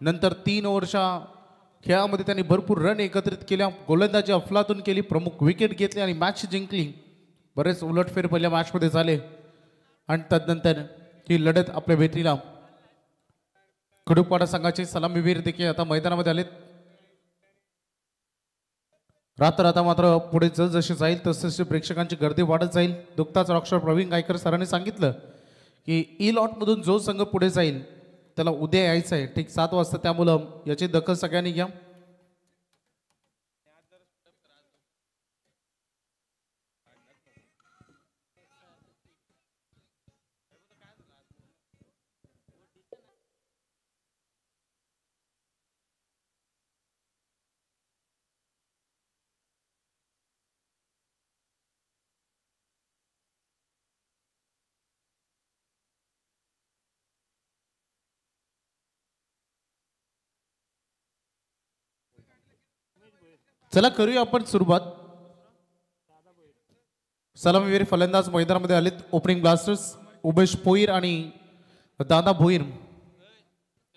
नंतर 3 ओव्हरच्या खेळामध्ये त्यांनी भरपूर रन एकत्रित केल्या. गोलंदाजी अफलातून केली. प्रमुख विकेट घेतली आणि मॅच जिंकली. बरेच उलटफेर पहिल्या मॅचमध्ये झाले आणि तदनंतर ही लढत आपल्या भेटीला कडुपाडा संघाचे सलामीवीर देखील आता मैदानामध्ये आलेत. राहता मात्र पुढे जसजशी जाईल तसतशी प्रेक्षकांची गर्दी वाढत जाईल. नुकताच रॉकस्टार प्रवीण गायकर सरांनी सांगितलं की ई लॉटमधून जो संघ पुढे जाईल त्याला उद्या यायचं आहे ठीक 7 वाजता. त्यामुळं याची दखल सगळ्यांनी घ्या. चला करूया आपण सुरुवात. सलामीवीर फलंदाज मैदानामध्ये आलेत. ओपनिंग ब्लास्टर्स उमेश पोईर आणि दादा भोईर.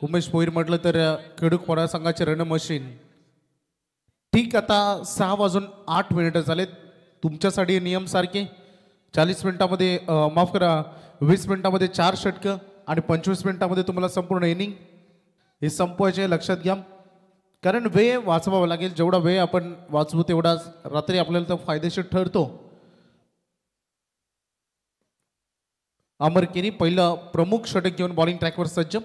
उमेश पोईर म्हटलं तर खेडूपाडा संघाचे रण मशीन. ठीक आता 6:08 झालेत. तुमच्यासाठी नियम सारखे 40 मिनिटामध्ये माफ करा 20 मिनिटामध्ये 4 षटकं आणि 25 मिनिटामध्ये तुम्हाला संपूर्ण इनिंग हे संपवायचे लक्षात घ्या. कारण वेळ वाचवावा लागेल. जेवढा वेळ आपण वाचवू तेवढा रात्री आपल्याला तो फायदेशीर ठरतो. अमर केनी पहिलं प्रमुख षटक घेऊन बॉलिंग ट्रॅकवर सज्ज.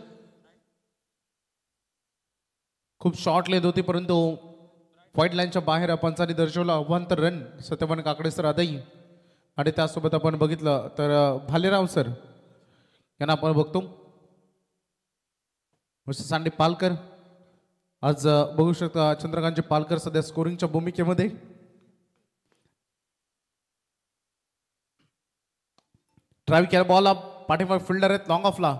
खूप शॉर्ट लेंथ होती परंतु व्हाईट लाईनच्या बाहेर पंचांनी दर्शवलं अवांतर रन. सत्यवान काकडे सर आदई आणि त्यासोबत आपण बघितलं तर भालेराव सर यांना आपण बघतो. सांडे पालकर आज बघू शकता चंद्रकांतचे पालकर सध्या स्कोरिंगच्या भूमिकेमध्ये. ड्राईव्ह केला बॉल पाठीमाग फिल्डर आहेत लॉंग ऑफला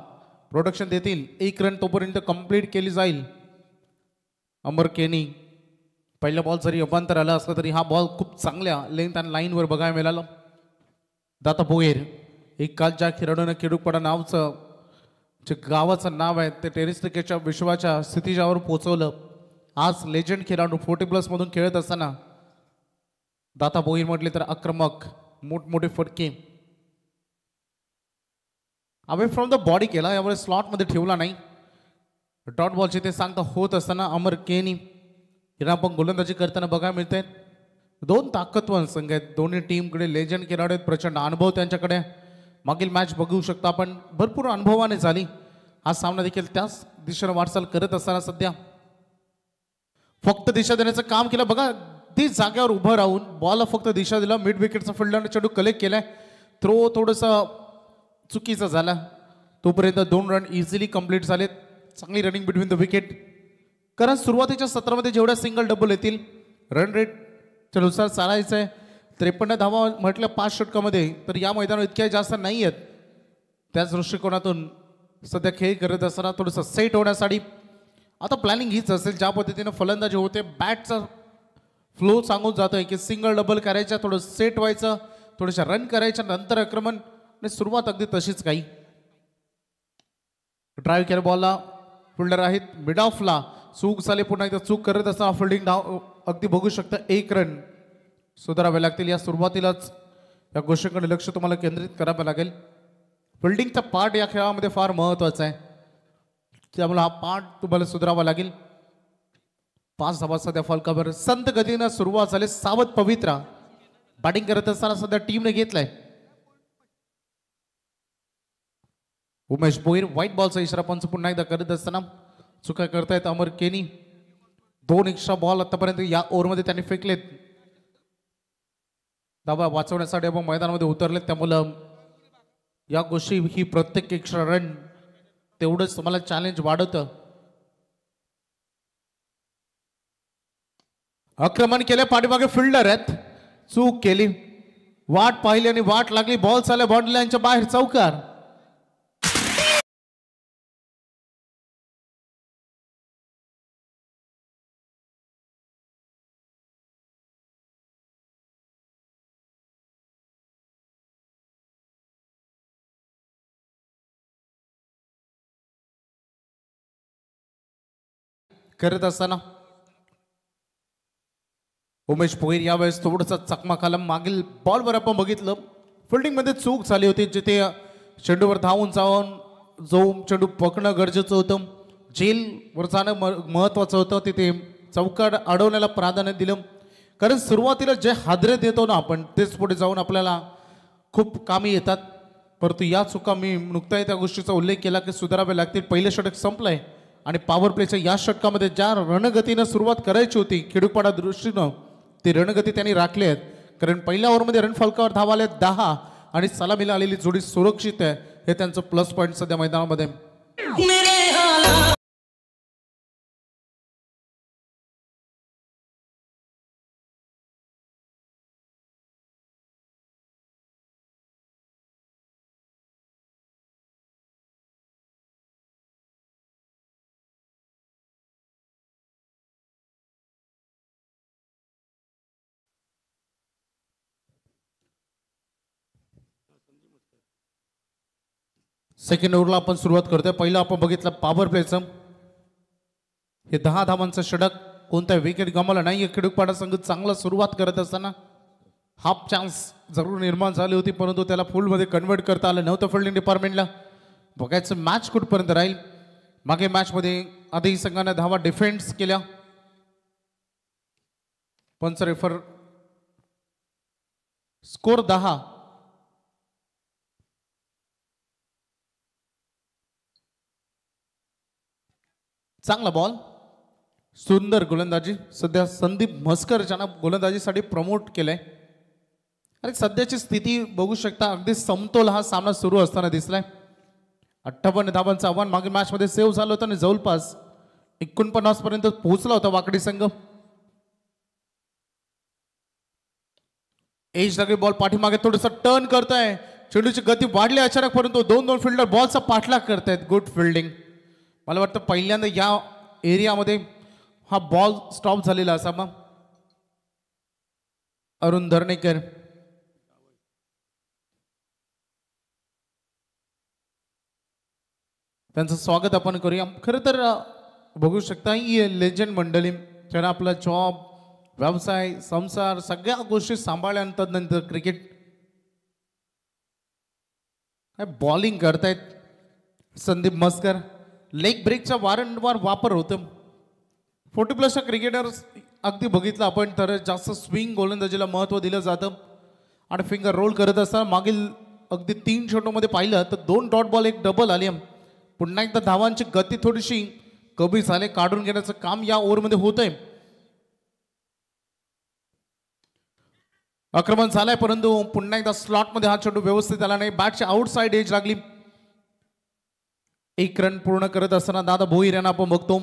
प्रोडक्शन देतील. 1 रन तोपर्यंत कंप्लीट केली जाईल. अमर केनी पहिला बॉल जरी अभांतर आला असला तरी हा बॉल खूप चांगल्या लेंथ आणि लाईनवर बघायला मिळाला. दाता भोईर एक काल ज्या खेळाडूनं खेडूपाडा नावचं जे गावाचं नाव आहे ते टेनिस क्रिकेटच्या विश्वाच्या स्थितीजावर पोहोचवलं. आज लेजंड खेळाडू 40+ मधून खेळत असताना दाता भोईर म्हटले तर आक्रमक मोठमोठे फटके अवे फ्रॉम द बॉडी केला. यामुळे स्लॉटमध्ये ठेवला नाही. डॉट बॉलचे ते सांगता होत असताना अमर केनी यांना आपण गोलंदाजी करताना बघायला मिळत आहेत. 2 ताकदवान संघ आहेत. दोन्ही टीमकडे लेजंड खेळाडू आहेत. प्रचंड अनुभव त्यांच्याकडे. मागील मॅच बघू शकता आपण भरपूर अनुभवाने झाली. हा सामना देखील त्याच दिशेने वाटचाल करत असताना सध्या फक्त दिशा देण्याचं काम केलं. बघा ती जागेवर उभं राहून बॉलला फक्त दिशा दिला. मिड विकेटचा फिल्डरने चेंडू कलेक्ट केलाय. थ्रो थोडंसं चुकीचा झाला. तोपर्यंत 2 रन इझिली कंप्लीट झालेत. चांगली रनिंग बिटवीन द विकेट. कारण सुरुवातीच्या सत्रामध्ये जेवढ्या सिंगल डबल येतील रन रेटच्या नुसार चालायचं आहे. 53 धावा म्हटलं 5 षटकामध्ये तर या मैदानावर इतक्या जास्त नाही आहेत. त्याच दृष्टिकोनातून सध्या खेळ करत असताना थोडंसं सेट होण्यासाठी आता प्लॅनिंग हीच असेल ज्या पद्धतीनं फलंदाजी होते. बॅटचा फ्लो सांगून जातोय की सिंगल डबल करायच्या थोडं सेट व्हायचं थोड्याशा रन करायच्या नंतर आक्रमण आणि सुरुवात अगदी तशीच काही. ड्राईव्ह केला बॉलला फिल्डर आहेत मिड ऑफला चूक झाली. पुन्हा एकदा चूक करत असताना फिल्डिंग धाव अगदी बघू शकता 1 रन सुधारावे लागतील. या सुरुवातीलाच या गोष्टीकडे लक्ष तुम्हाला केंद्रित करावं लागेल. फिल्डिंगचा पार्ट या खेळामध्ये फार महत्वाचा आहे. त्यामुळे हा पार्ट तुम्हाला सुधारावा लागेल. 5 धावा सध्या फलकावर. संत गतीनं सुरुवात झाली. सावध पवित्रा बॅटिंग करत असताना सध्या टीमने घेतलाय. उमेश भोईर व्हाईट बॉलचा इशारा पंच पुन्हा एकदा करत असताना चुका करतायत अमर केनी. 2 एक्स्ट्रा बॉल आतापर्यंत या ओव्हरमध्ये त्यांनी फेकलेत. धावा वाचवण्यासाठी आपण मैदानामध्ये उतरले, त्यामुळं या गोष्टी ही प्रत्येक एक्स्ट्रा रन तेवढंच तुम्हाला चॅलेंज वाढवतं. आक्रमण केले, पाठीमागे फिल्डर आहेत, चूक केली, वाट पाहिली आणि वाट लागली, बॉल चालला बाउंड्री लाईनच्या बाहेर, चौकार. करत असताना उमेश भोईर यावेळेस थोडंसं चकमक आला. मागील बॉलवर आपण बघितलं फिल्डिंगमध्ये चूक झाली होती, जिथे चेंडूवर धावून जाऊन जो चेंडू पकडणं गरजेचं होतं, जेलवर जाणं महत्त्वाचं होतं, तिथे चौकार अडवण्याला प्राधान्य दिलं. कारण सुरुवातीला जे हादरे देतो ना आपण, तेच पुढे जाऊन आपल्याला खूप कामी येतात. परंतु या चुका मी नुकताच त्या गोष्टीचा उल्लेख केला की सुधारावे लागतील. पहिलं षटक संपलंय आणि पॉवर प्लेच्या या षटकामध्ये ज्या रणगतीनं सुरुवात करायची होती खेडूपाडा दृष्टीनं, ती रणगती त्यांनी राखली आहेत. कारण पहिल्या ओव्हरमध्ये रन फलकावर धावा आले 10 आणि सलामीला आलेली जोडी सुरक्षित आहे, हे त्यांचं प्लस पॉईंट सध्या मैदानामध्ये. सेकंड ओव्हरला आपण सुरुवात करतोय. पहिलं आपण बघितलं पॉवर प्लेचं, हे 10 धावांचं षटक, कोणत्या विकेट गमावला नाहीये. खेडूपाडा संघ चांगला सुरुवात करत असताना हाफ चान्स जरूर निर्माण झाली होती, परंतु त्याला फुलमध्ये कन्वर्ट करता आलं नव्हतं फिल्डिंग डिपार्टमेंटला. बघायचं मॅच कुठपर्यंत राहील. मागे मॅचमध्ये आधी संघाने धावा डिफेन्स केल्या, पंच रेफर स्कोर 10. चांगला बॉल, सुंदर गोलंदाजी. सध्या संदीप म्हसकर ज्यांना गोलंदाजीसाठी प्रमोट केलंय. आणि सध्याची स्थिती बघू शकता, अगदी समतोल हा सामना सुरू असताना दिसलाय. 58 धावांचं आव्हान मागील मॅचमध्ये सेव्ह झालं होतं आणि जवळपास 49 पर्यंत पोहोचला होता वाकडी संघ. एज लागली, बॉल पाठीमागे थोडंसं टर्न करतोय, चेंडूची गती वाढली अचानक, परंतु 2 फिल्डर बॉलचा पाठलाग करतायत. Good fielding. मला वाटतं पहिल्यांदा या एरियामध्ये हा बॉल स्टॉप झालेला असावा. अरुण धरणेकर, त्यांचं स्वागत आपण करूया. खरं तर बघू शकता ही लेजंड मंडळी ज्यांना आपला जॉब, व्यवसाय, संसार सगळ्या गोष्टी सांभाळल्यानंतर क्रिकेट बॉलिंग करतायत. संदीप म्हसकर, लेग ब्रेकचा वारंवार वापर होतं. 40+ क्रिकेटर्स अगदी बघितलं आपण तर जास्त स्विंग गोलंदाजीला महत्त्व दिलं जातं आणि फिंगर रोल करत असताना मागील अगदी 3 षटकामध्ये पाहिलं तर 2 डॉट बॉल 1 डबल आली. पुन्हा एकदा धावांची गती थोडीशी कमी झाले, काढून घेण्याचं काम या ओव्हरमध्ये होतंय. आक्रमण झालंय, परंतु पुन्हा एकदा स्लॉटमध्ये हा चेंडू व्यवस्थित आला नाही. बॅटच्या आउटसाइड एज लागली. 1 रन पूर्ण करत असताना दादा भोईर यांना आपण बघतो.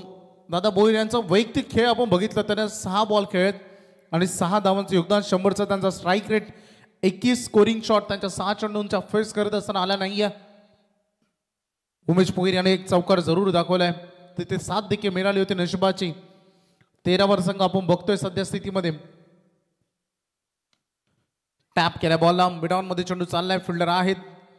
दादा भोईर यांचा वैयक्तिक खेळ आपण बघितलं, त्याने 6 बॉल खेळत आणि 6 धावांचं योगदान, 100चा त्यांचा स्ट्राईक रेट, 21 स्कोरिंग शॉट त्यांच्या 6 चेंडूंच्या फेस करत असताना आला नाहीये. उमेश भोईर याने एक चौकार जरूर दाखवलाय, तिथे 7 देखील मिळाली होती नशिबाची. 13 संघ आपण बघतोय सध्या स्थितीमध्ये. टॅप केल्या बॉलला, मिडऑन मध्ये चेंडू चाललाय, फिल्डर आहेत,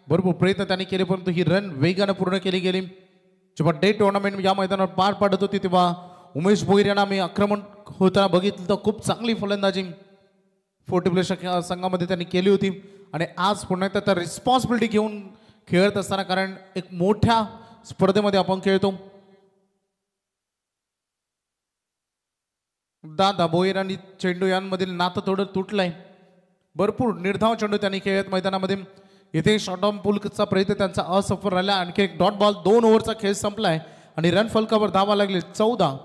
भरपूर प्रयत्न त्यांनी केले, परंतु ही रन वेगाने पूर्ण केली गेली. जेव्हा डे टुर्नामेंट या मैदानावर पार पाडत होती तेव्हा उमेश भोईर यांना मी आक्रमण होताना बघितलं तर खूप चांगली फलंदाजी 40+ संघामध्ये त्यांनी केली होती. आणि आज पुन्हा एकदा रिस्पॉन्सिबिलिटी घेऊन खेळत असताना, कारण एक मोठ्या स्पर्धेमध्ये आपण खेळतो. दादा भोईर आणि चेंडू यांमधील नातं थोडं तुटलंय. भरपूर निर्धाव चेंडू त्यांनी खेळत मैदानामध्ये. इथे शॉर्ट ऑन पुलचा प्रयत्न त्यांचा असफल राहिला. आणखी एक डॉट बॉल, 2 ओव्हरचा खेळ संपलाय आणि रन फलकावर धावा लागले 14.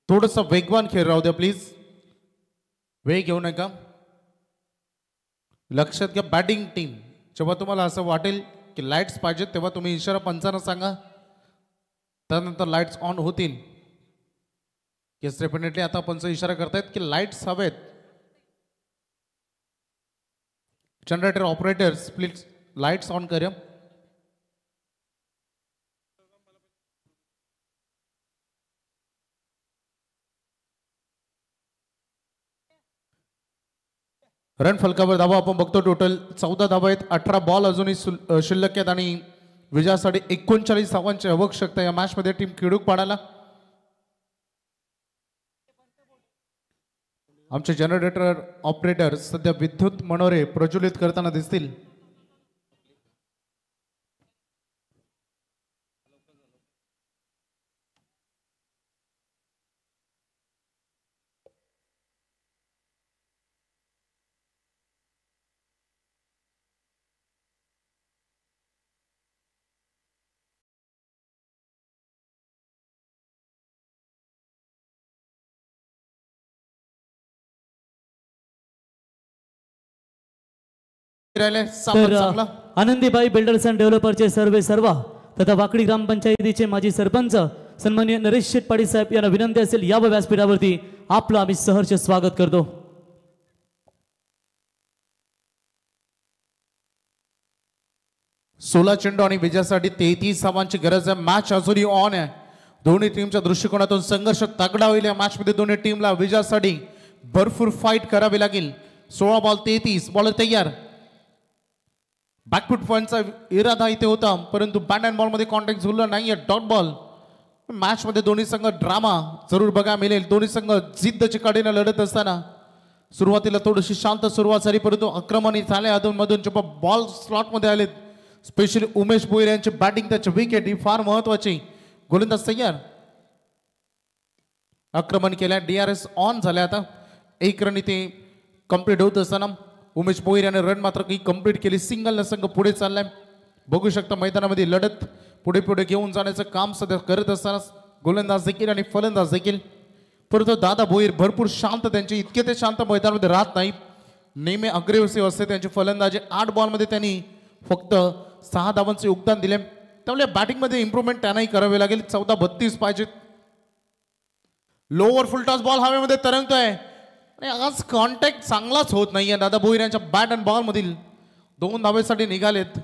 थोडंसं वेगवान खेळ राहू द्या प्लीज, वेग घेऊ नका. लक्षात घ्या बॅटिंग टीम, जेव्हा तुम्हाला असं वाटेल की लाईट्स पाहिजेत तेव्हा तुम्ही इशारा पंचांना सांगा, त्यानंतर लाईट्स ऑन होतील. येस डेफिनेटली आता पंच इशारा करतायत की लाईट्स हवेत. Generator operators please lights on करा. रन फलकावर धावा आपण बघतो टोटल 14 धावा आहेत. 18 बॉल अजूनही शिल्लक आहेत आणि विजयासाठी 39 धावांची आवश्यकता या मॅच मध्ये टीम खिडूक पाडायला. आमचे जनरेटर ऑपरेटर सध्या विद्युत मनोरे प्रज्वलित करताना दिसतील. तर आनंदीबाई बिल्डर्स अँड डेव्हलपरचे सर्व तथा वाकडी ग्रामपंचायतीचे माजी सरपंच सन्माननीय नरेश शेटपाडी साहेब यांना विनंती असेल या व्यासपीठावरती आपलं आम्ही सहर्ष स्वागत करतो. सोळा चेंडू आणि विजयासाठी 33 धावांची गरज आहे. मॅच अजूनही ऑन आहे. दोन्ही टीमच्या दृष्टिकोनातून संघर्ष तगडा होईल. या मॅच मध्ये दोन्ही टीमला विजयासाठी भरपूर फाईट करावी लागेल. 16 बॉल 33 बॉलर तयार. बॅकफुट पॉईंटचा इरादा इथे होता परंतु बॅट अँड बॉल मध्ये कॉन्टॅक्ट झाला नाहीये. Dot ball. मॅच मध्ये दोन्ही संघ ड्रामा जरूर बघायला मिळेल. दोन्ही संघ जिद्दची कडेने लढत असताना सुरुवातीला थोडीशी शांत सुरुवात झाली परंतु आक्रमणी झाले. अधूनमधून जेव्हा बॉल स्लॉट मध्ये आले स्पेशली उमेश भोईर यांची बॅटिंग त्याची विकेट ही फार महत्वाची. गोलंदाज तयार. आक्रमण केल्या. DRS ऑन झाल्या. आता एक रन इथे कंप्लीट होत असताना उमेश भोईर याने रन मात्र काही कंप्लीट केली. सिंगल संघ पुढे चाललाय. बघू शकता मैदानामध्ये लढत पुढे पुढे घेऊन जाण्याचं काम सध्या करत असताना गोलंदाज देखील आणि फलंदाज देखील. परंतु दादा भोईर भरपूर शांत, त्यांचे इतके ते शांत मैदानामध्ये राहत नाही. नेहमी अग्रेसिव्ह असते त्यांची फलंदाजी. 8 बॉलमध्ये त्यांनी फक्त 6 धावांचे योगदान दिले. त्यामुळे बॅटिंगमध्ये इम्प्रूव्हमेंट त्यांनाही करावे लागेल. 14-32 पाहिजेत. लोअर फुलटॉस बॉल हवेमध्ये तरंगतोय आणि आज कॉन्टॅक्ट चांगलाच होत नाहीये. दादा भोईर यांच्या बॅट अँड बॉल मधील 2 धावेसाठी निघालेत.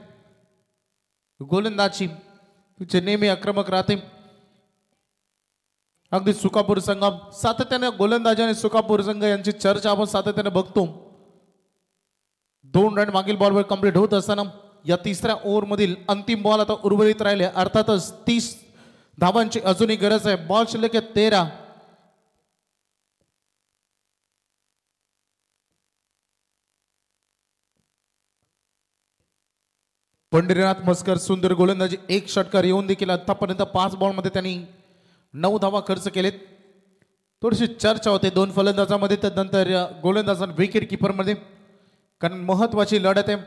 गोलंदाजी तुझे नेहमी आक्रमक राहते. अगदी सुकापूर संघ सातत्याने गोलंदाजी आणि सुकापूर संघ यांची चर्चा आपण सातत्याने बघतो. 2 रन मागील बॉलवर कंप्लीट होत असताना या तिसऱ्या ओव्हर मधील अंतिम बॉल आता उर्वरित राहिले. अर्थातच 30 धावांची अजूनही गरज आहे. बॉल शिल्लक आहे 13. पंढरीनाथ मस्कर सुंदर गोलंदाजी. 1 षटकार येऊन देखील आतापर्यंत 5 बॉल मध्ये त्यांनी 9 धावा खर्च केलेत. थोडीशी चर्चा होते 2 फलंदाजामध्ये त्यानंतर गोलंदाज विकेट किपर मध्ये, कारण महत्वाची लढत आहे.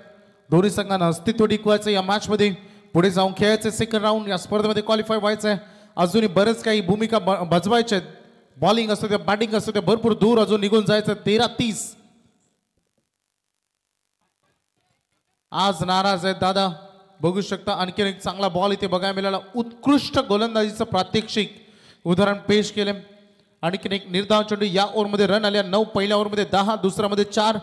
दोन्ही संघांना अस्तित्व टिकवायचं या मॅच मध्ये. पुढे जाऊन खेळायचे सेकंड राऊंड. या स्पर्धेमध्ये क्वालिफाय व्हायचं आहे. अजूनही बरेच काही भूमिका बजवायच्या आहेत. बॉलिंग असतो त्या बॅटिंग असतो त्या भरपूर दूर अजून निघून जायचं. 13-30. आज नाराज आहेत दादा. बघू शकता आणखी एक चांगला बॉल इथे बघायला मिळाला. उत्कृष्ट गोलंदाजीचं प्रात्यक्षिक उदाहरण पेश केले. आणखी एक निर्धाव चेंडू. या ओव्हरमध्ये रन आल्या 9. पहिल्या ओव्हरमध्ये 10, दुसऱ्यामध्ये 4,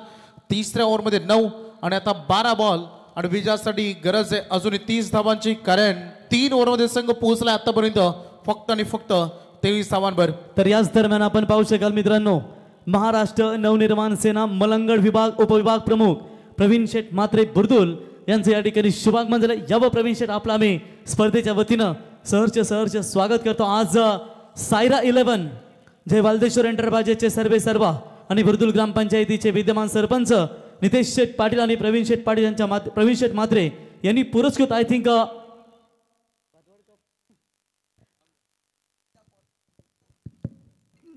तिसऱ्या ओव्हरमध्ये 9 आणि आता 12 बॉल आणि विजयासाठी गरज आहे अजूनही 30 धावांची, कारण 3 ओव्हरमध्ये संघ पोहोचला आतापर्यंत फक्त आणि फक्त 23 धावांवर. तर याच दरम्यान आपण पाहू शकाल मित्रांनो, महाराष्ट्र नवनिर्माण सेना मलंगड विभाग उपविभाग प्रमुख प्रवीण शेठ मात्रे बुर्दुल यांचे या ठिकाणी शुभागमन झाले. यावं प्रवीण शेठ आपलं आम्ही स्पर्धेच्या वतीनं सहर्ष स्वागत करतो. आज सायरा 11 जय वालदेश्वर एंटरप्राइजेसचे सर्व आणि बुर्दुल ग्रामपंचायतीचे विद्यमान सरपंच नितेश शेठ पाटील आणि प्रवीण शेठ पाटील यांच्या प्रवीण शेठ मात्रे यांनी पुरस्कृत आय थिंक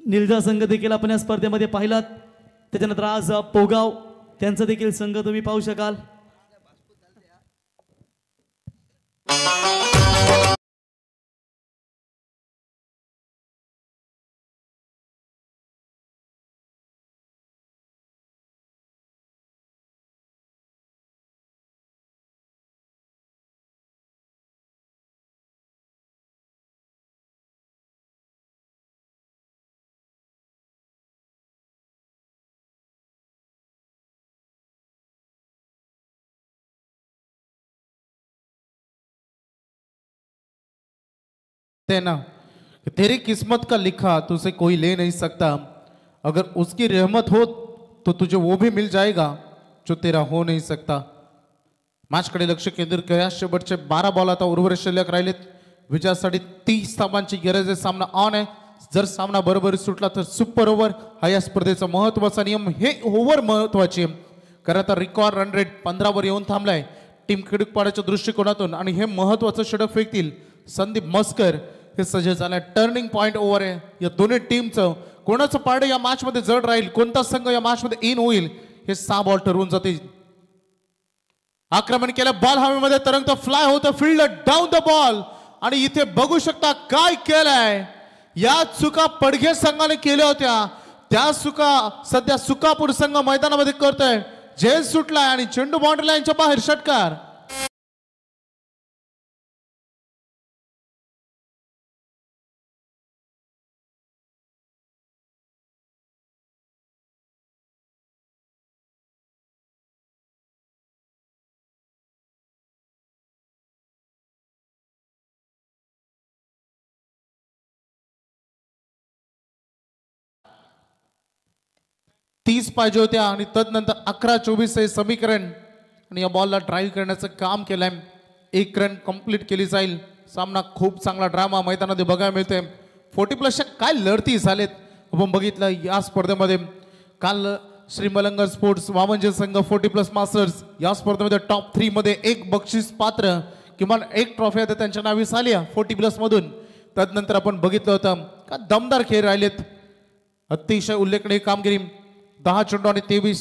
निलजा संघ देखील आपण या स्पर्धेमध्ये पाहिलात. त्याच्यानंतर आज पोगाव त्यांचा देखील संघ तुम्ही पाहू शकाल. ते ना कि तेरी किस्मत का लिखा तुझसे कोई ले नहीं सकता, अगर उसकी रहमत हो तो तुझे वो भी मिल जाएगा जो तेरा हो नहीं सकता. मॅचकडे लक्ष केंद्रित करूया. शेवटचे 12 बॉल आता उर्वरित शिल्लक राहिलेत. विजयासाठी 30 धावांची गरज आहे. सामना ऑन आहे. जर सामना बरोबरीत सुटला तर सुपर ओव्हर हा या स्पर्धेचा महत्वाचा नियम. हे ओव्हर महत्वाची आहे कारण आता रिकॉर्ड रन रेट 15 वर येऊन थांबलाय टीम खेडूपाड्याच्या दृष्टिकोनातून आणि हे महत्वाचं षटक फेकतील संदीप मस्कर हे सज्ज झालाय. टर्निंग पॉइंट ओव्हर आहे या दोन्ही टीमचं. कोणाचं पारडं या मॅच मध्ये जड राहील, कोणता संघ या मॅच मध्ये इन होईल हे 6 बॉल ठरवून जातील. आक्रमण केलं, बॉल हवेमध्ये तरंगतो, फ्लाय होतं, फील्ड डाऊन द बॉल आणि इथे बघू शकता काय केलंय. या चुका पडघे संघाने केल्या होत्या त्या चुका सध्या सुकापूर संघ मैदानामध्ये करतोय. झेल सुटलाय आणि चेंडू बाउंड्री लाईनच्या बाहेर. षटकार. तीस पाहिजे होत्या आणि तदनंतर 11-24 हे समीकरण आणि या बॉलला ड्राईव्ह करण्याचं काम केलंय. 1 रन कंप्लीट केली जाईल. सामना खूप चांगला ड्रामा मैदानामध्ये बघायला मिळतोय. 40+ काय लढती झालेत आपण बघितलं या स्पर्धेमध्ये. काल श्री मलंगर स्पोर्ट्स वामनजे संघ 40+ मास्टर्स या स्पर्धेमध्ये टॉप 3 मध्ये एक बक्षीस पात्र किमान एक ट्रॉफी आता त्यांच्या नावी झाली 40+ मधून. तदनंतर आपण बघितलं होतं का दमदार खेळ राहिलेत. अतिशय उल्लेखनीय कामगिरी. 10 चेंडू आणि 23.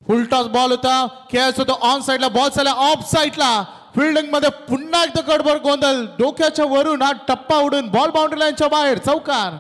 फुलटॉस बॉल होता, खेळायचं होतं ऑन साईडला, बॉल चालला ऑफ साईडला. फिल्डिंग मध्ये पुन्हा एकदा गडबड गोंधळ. डोक्याच्या वरून हा टप्पा उडून बॉल बाउंड्री लाईनच्या बाहेर. चौकार.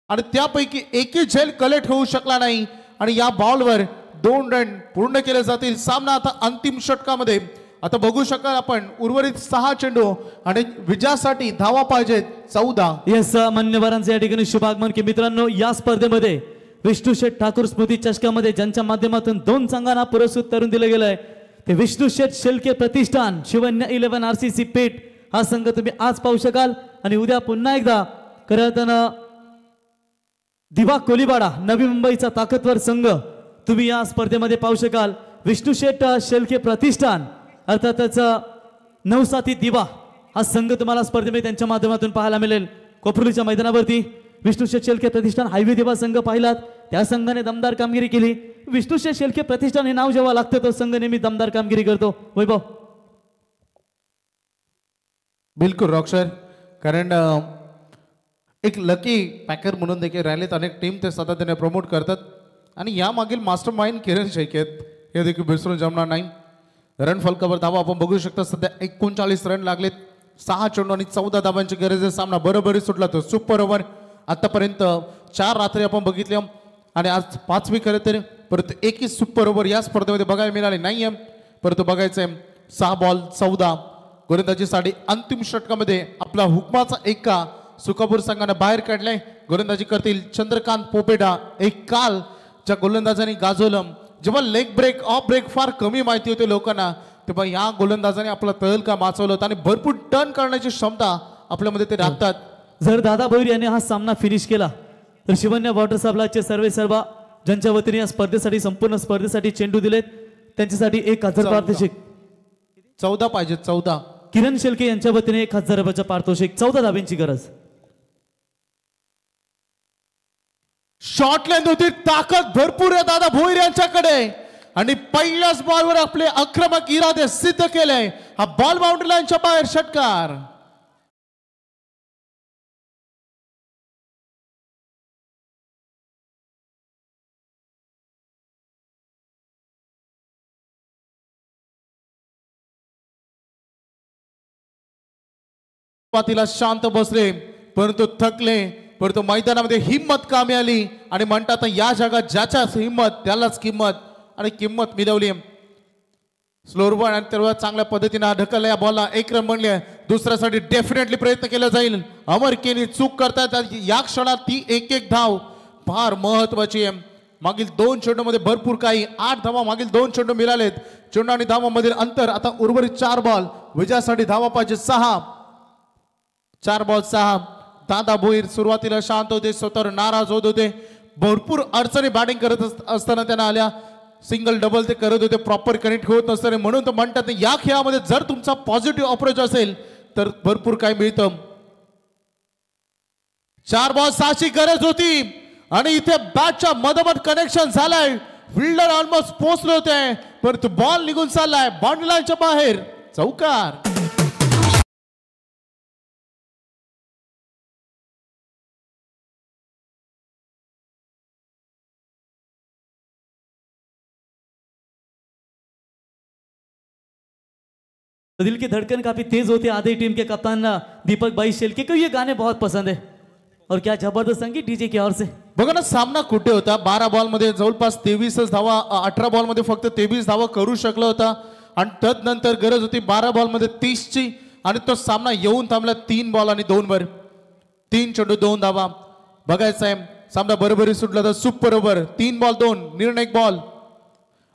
आणि त्यापैकी एकही झेल कलेक्ट होऊ शकला नाही आणि या बॉलवर 2 रन पूर्ण केले जातील. सामना आता अंतिम षटकामध्ये. आता बघू शकाल आपण उर्वरित 6 चेंडू आणि विजयासाठी धावा पाहिजेत 14. येस, मान्यवरांचे या ठिकाणी शुभागमन. की मित्रांनो, या स्पर्धेमध्ये विष्णू शेठ ठाकूर स्मृती चषकामध्ये ज्यांच्या माध्यमातून 2 संघांना पुरस्कृत करून दिलं गेलंय ते विष्णू शेठ शेलके प्रतिष्ठान शिवन्या 11 RCC पेठ हा संघ तुम्ही आज पाहू शकाल. आणि उद्या पुन्हा एकदा खरं दिवा कोलीवाडा नवी मुंबईचा ताकदवर संघ तुम्ही या स्पर्धेमध्ये पाहू शकाल. विष्णू शेठ शेलके प्रतिष्ठान अर्थातच नवसाती दिवा हा संघ तुम्हाला स्पर्धेमध्ये त्यांच्या माध्यमातून पाहायला मिळेल. कोपरुलीच्या मैदानावरती विष्णू शेठ शेलके प्रतिष्ठान हायवे दिवा संघ पाहिलात त्या संघाने दमदार कामगिरी केली. विष्णू शेठ शेलके प्रतिष्ठान हे नाव जेव्हा लागतं तो संघ नेहमी दमदार कामगिरी करतो. वैभव. बिलकुल रॉक्सर. कारण एक लकी पॅकर म्हणून देखील राहिलेत अनेक टीम ते सातत्याने प्रमोट करतात आणि या मागील मास्टर माइंड किरण शेख आहेत, हे देखील विसरून जमणार नाही. रन फलकावर धावा आपण बघू शकता. सध्या 39 रन लागलेत. 6 चेंडू आणि 14 धावांची गरज आहे. सामना बरोबरी सुटला तर सुपर ओव्हर. आतापर्यंत 4 रात्री आपण बघितल्या आणि आज 5वी खरं तर, परंतु एकही सुपर ओव्हर या स्पर्धेमध्ये बघायला मिळाले नाहीये. परंतु बघायचंय 6 बॉल 14 गोलंदाजीसाठी अंतिम षटकामध्ये आपला हुकमाचा एका सुकापूर संघाने बाहेर काढलाय. गोलंदाजी करतील चंद्रकांत पोपेडा. एक काल ज्या गोलंदाजांनी गाजवलं, जेव्हा लेग ब्रेक ऑफ ब्रेक फार कमी माहिती होते लोकांना, तेव्हा या गोलंदाजाने आपला तळ का वाचवलं होतं आणि भरपूर टर्न करण्याची क्षमता आपल्यामध्ये ते राखतात. जर दादा भोईर यांनी हा सामना फिनिश केला तर शिवन्य वॉटर सप्लायचे सर्व ज्यांच्या वतीने या स्पर्धेसाठी संपूर्ण स्पर्धेसाठी चेंडू दिलेत त्यांच्यासाठी 1000 पारितोषिक. 14 पाहिजे 14. किरण शेळके यांच्या वतीने 1000 रुपयाचं पारितोषिक. 14 धाब्यांची गरज. शॉर्ट लेंथ होती, ताकद भरपूर आहे दादा भोईर यांच्याकडे आणि पहिल्याच बॉलवर आपले आक्रमक इरादे सिद्ध केले. हा बॉल बाउंड्री लाईनच्या बाहेर षटकार. सुरुवातीला शांत बसले परंतु थकले, परंतु मैदानामध्ये हिम्मत कामी आली आणि म्हणतात या जगात ज्याच्या हिम्मत त्यालाच किंमत, आणि किंमत मिळवली. स्लोअर बॉल आणि तेव्हा चांगल्या पद्धतीने ढकलला. या बॉलला 1 रन बनले. दुसऱ्यासाठी डेफिनेटली प्रयत्न केला जाईल. अमर केनी चूक करतात या क्षणात ती 1-1 धाव फार महत्वाची आहे. मागील 2 चेंडूमध्ये भरपूर काही 8 धावा मागील 2 चेंडू मिळालेत. चेंडू आणि धावांमधील अंतर आता उर्वरित 4 बॉल. विजयासाठी धावा पाहिजे 6. 4 बॉल 6. दादा भोईर सुरुवातीला शांत होते, स्वतःवर नाराज होत होते. भरपूर अडचणी बॅटिंग करत असताना त्यांना आल्या. सिंगल डबल ते करत होते, प्रॉपर कनेक्ट होत नसताना. म्हणून तर म्हणतात या खेळामध्ये जर तुमचा पॉझिटिव्ह अप्रोच असेल तर भरपूर काय मिळतं. 4 बॉल 6ची गरज होती आणि इथे बॅटच्या मधोमध कनेक्शन झालंय. फिल्डर ऑलमोस्ट पोहोचले होते परंतु बॉल निघून चाललाय बाउंड्री लाईनच्या बाहेर. चौकार. दिल की धड़कन काफी तेज होती है. आधी टीम के कप्तान दीपक भाई शेलके को ये गाने बहुत पसंद है और क्या जबरदस्त संगीत डीजे की ओर से. बघा ना सामना कुठे होता. 12 बॉल मध्ये जवळपास 23 धावा, 18 बॉल मध्ये फक्त 23 धावा करू शकला होता आणि तदनंतर गरज होती 12 बॉल मध्ये 30ची आणि तो सामना येऊन थांबला 3 बॉल आणि 2 वर. 3 चेंडू 2 धावा. बघायचं आहे सामना बरोबरी सुटला तर सुपर ओव्हर. 3 बॉल 2 निर्णायक बॉल.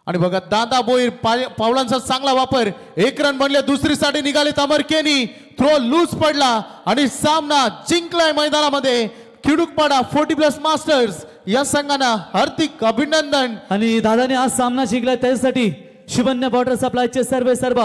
आणि बघा दादा भोईर पावलांचा चांगला वापर. 1 रन बनले. दुसरीसाठी निघाले अमर केनी. थ्रो लूज पडला आणि सामना जिंकलाय मैदानामध्ये खिडूकपाडा 40+ मास्टर्स या संघानं हार्दिक अभिनंदन. आणि दादाने आज सामना जिंकलाय त्यासाठी शिवन्य वॉटर सप्लायचे सर्व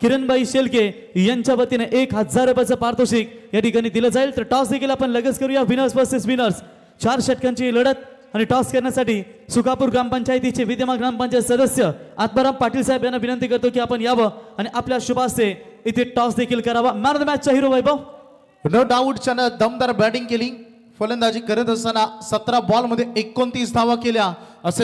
किरणबाई शेलके यांच्या वतीने 1000 रुपयाचं पारितोषिक या ठिकाणी दिलं जाईल. तर टॉस देखील आपण लगेच करूया. विनर्स वर्सेस विनर्स 4 षटकांची लढत आणि टॉस करण्यासाठी सुकापूर ग्रामपंचायतीचे विद्यमान ग्रामपंचायत सदस्य आत्माराम पाटील साहेब यांना विनंती करतो की आपण यावं आणि आपल्या शुभास्ते इथे टॉस देखील करावा. मॅन ऑफ द मॅचचा हिरो वैभव. नो डाऊट त्यानं दमदार बॅटिंग केली. फलंदाजी करत असताना 17 बॉल मध्ये 29 धावा केल्या. असे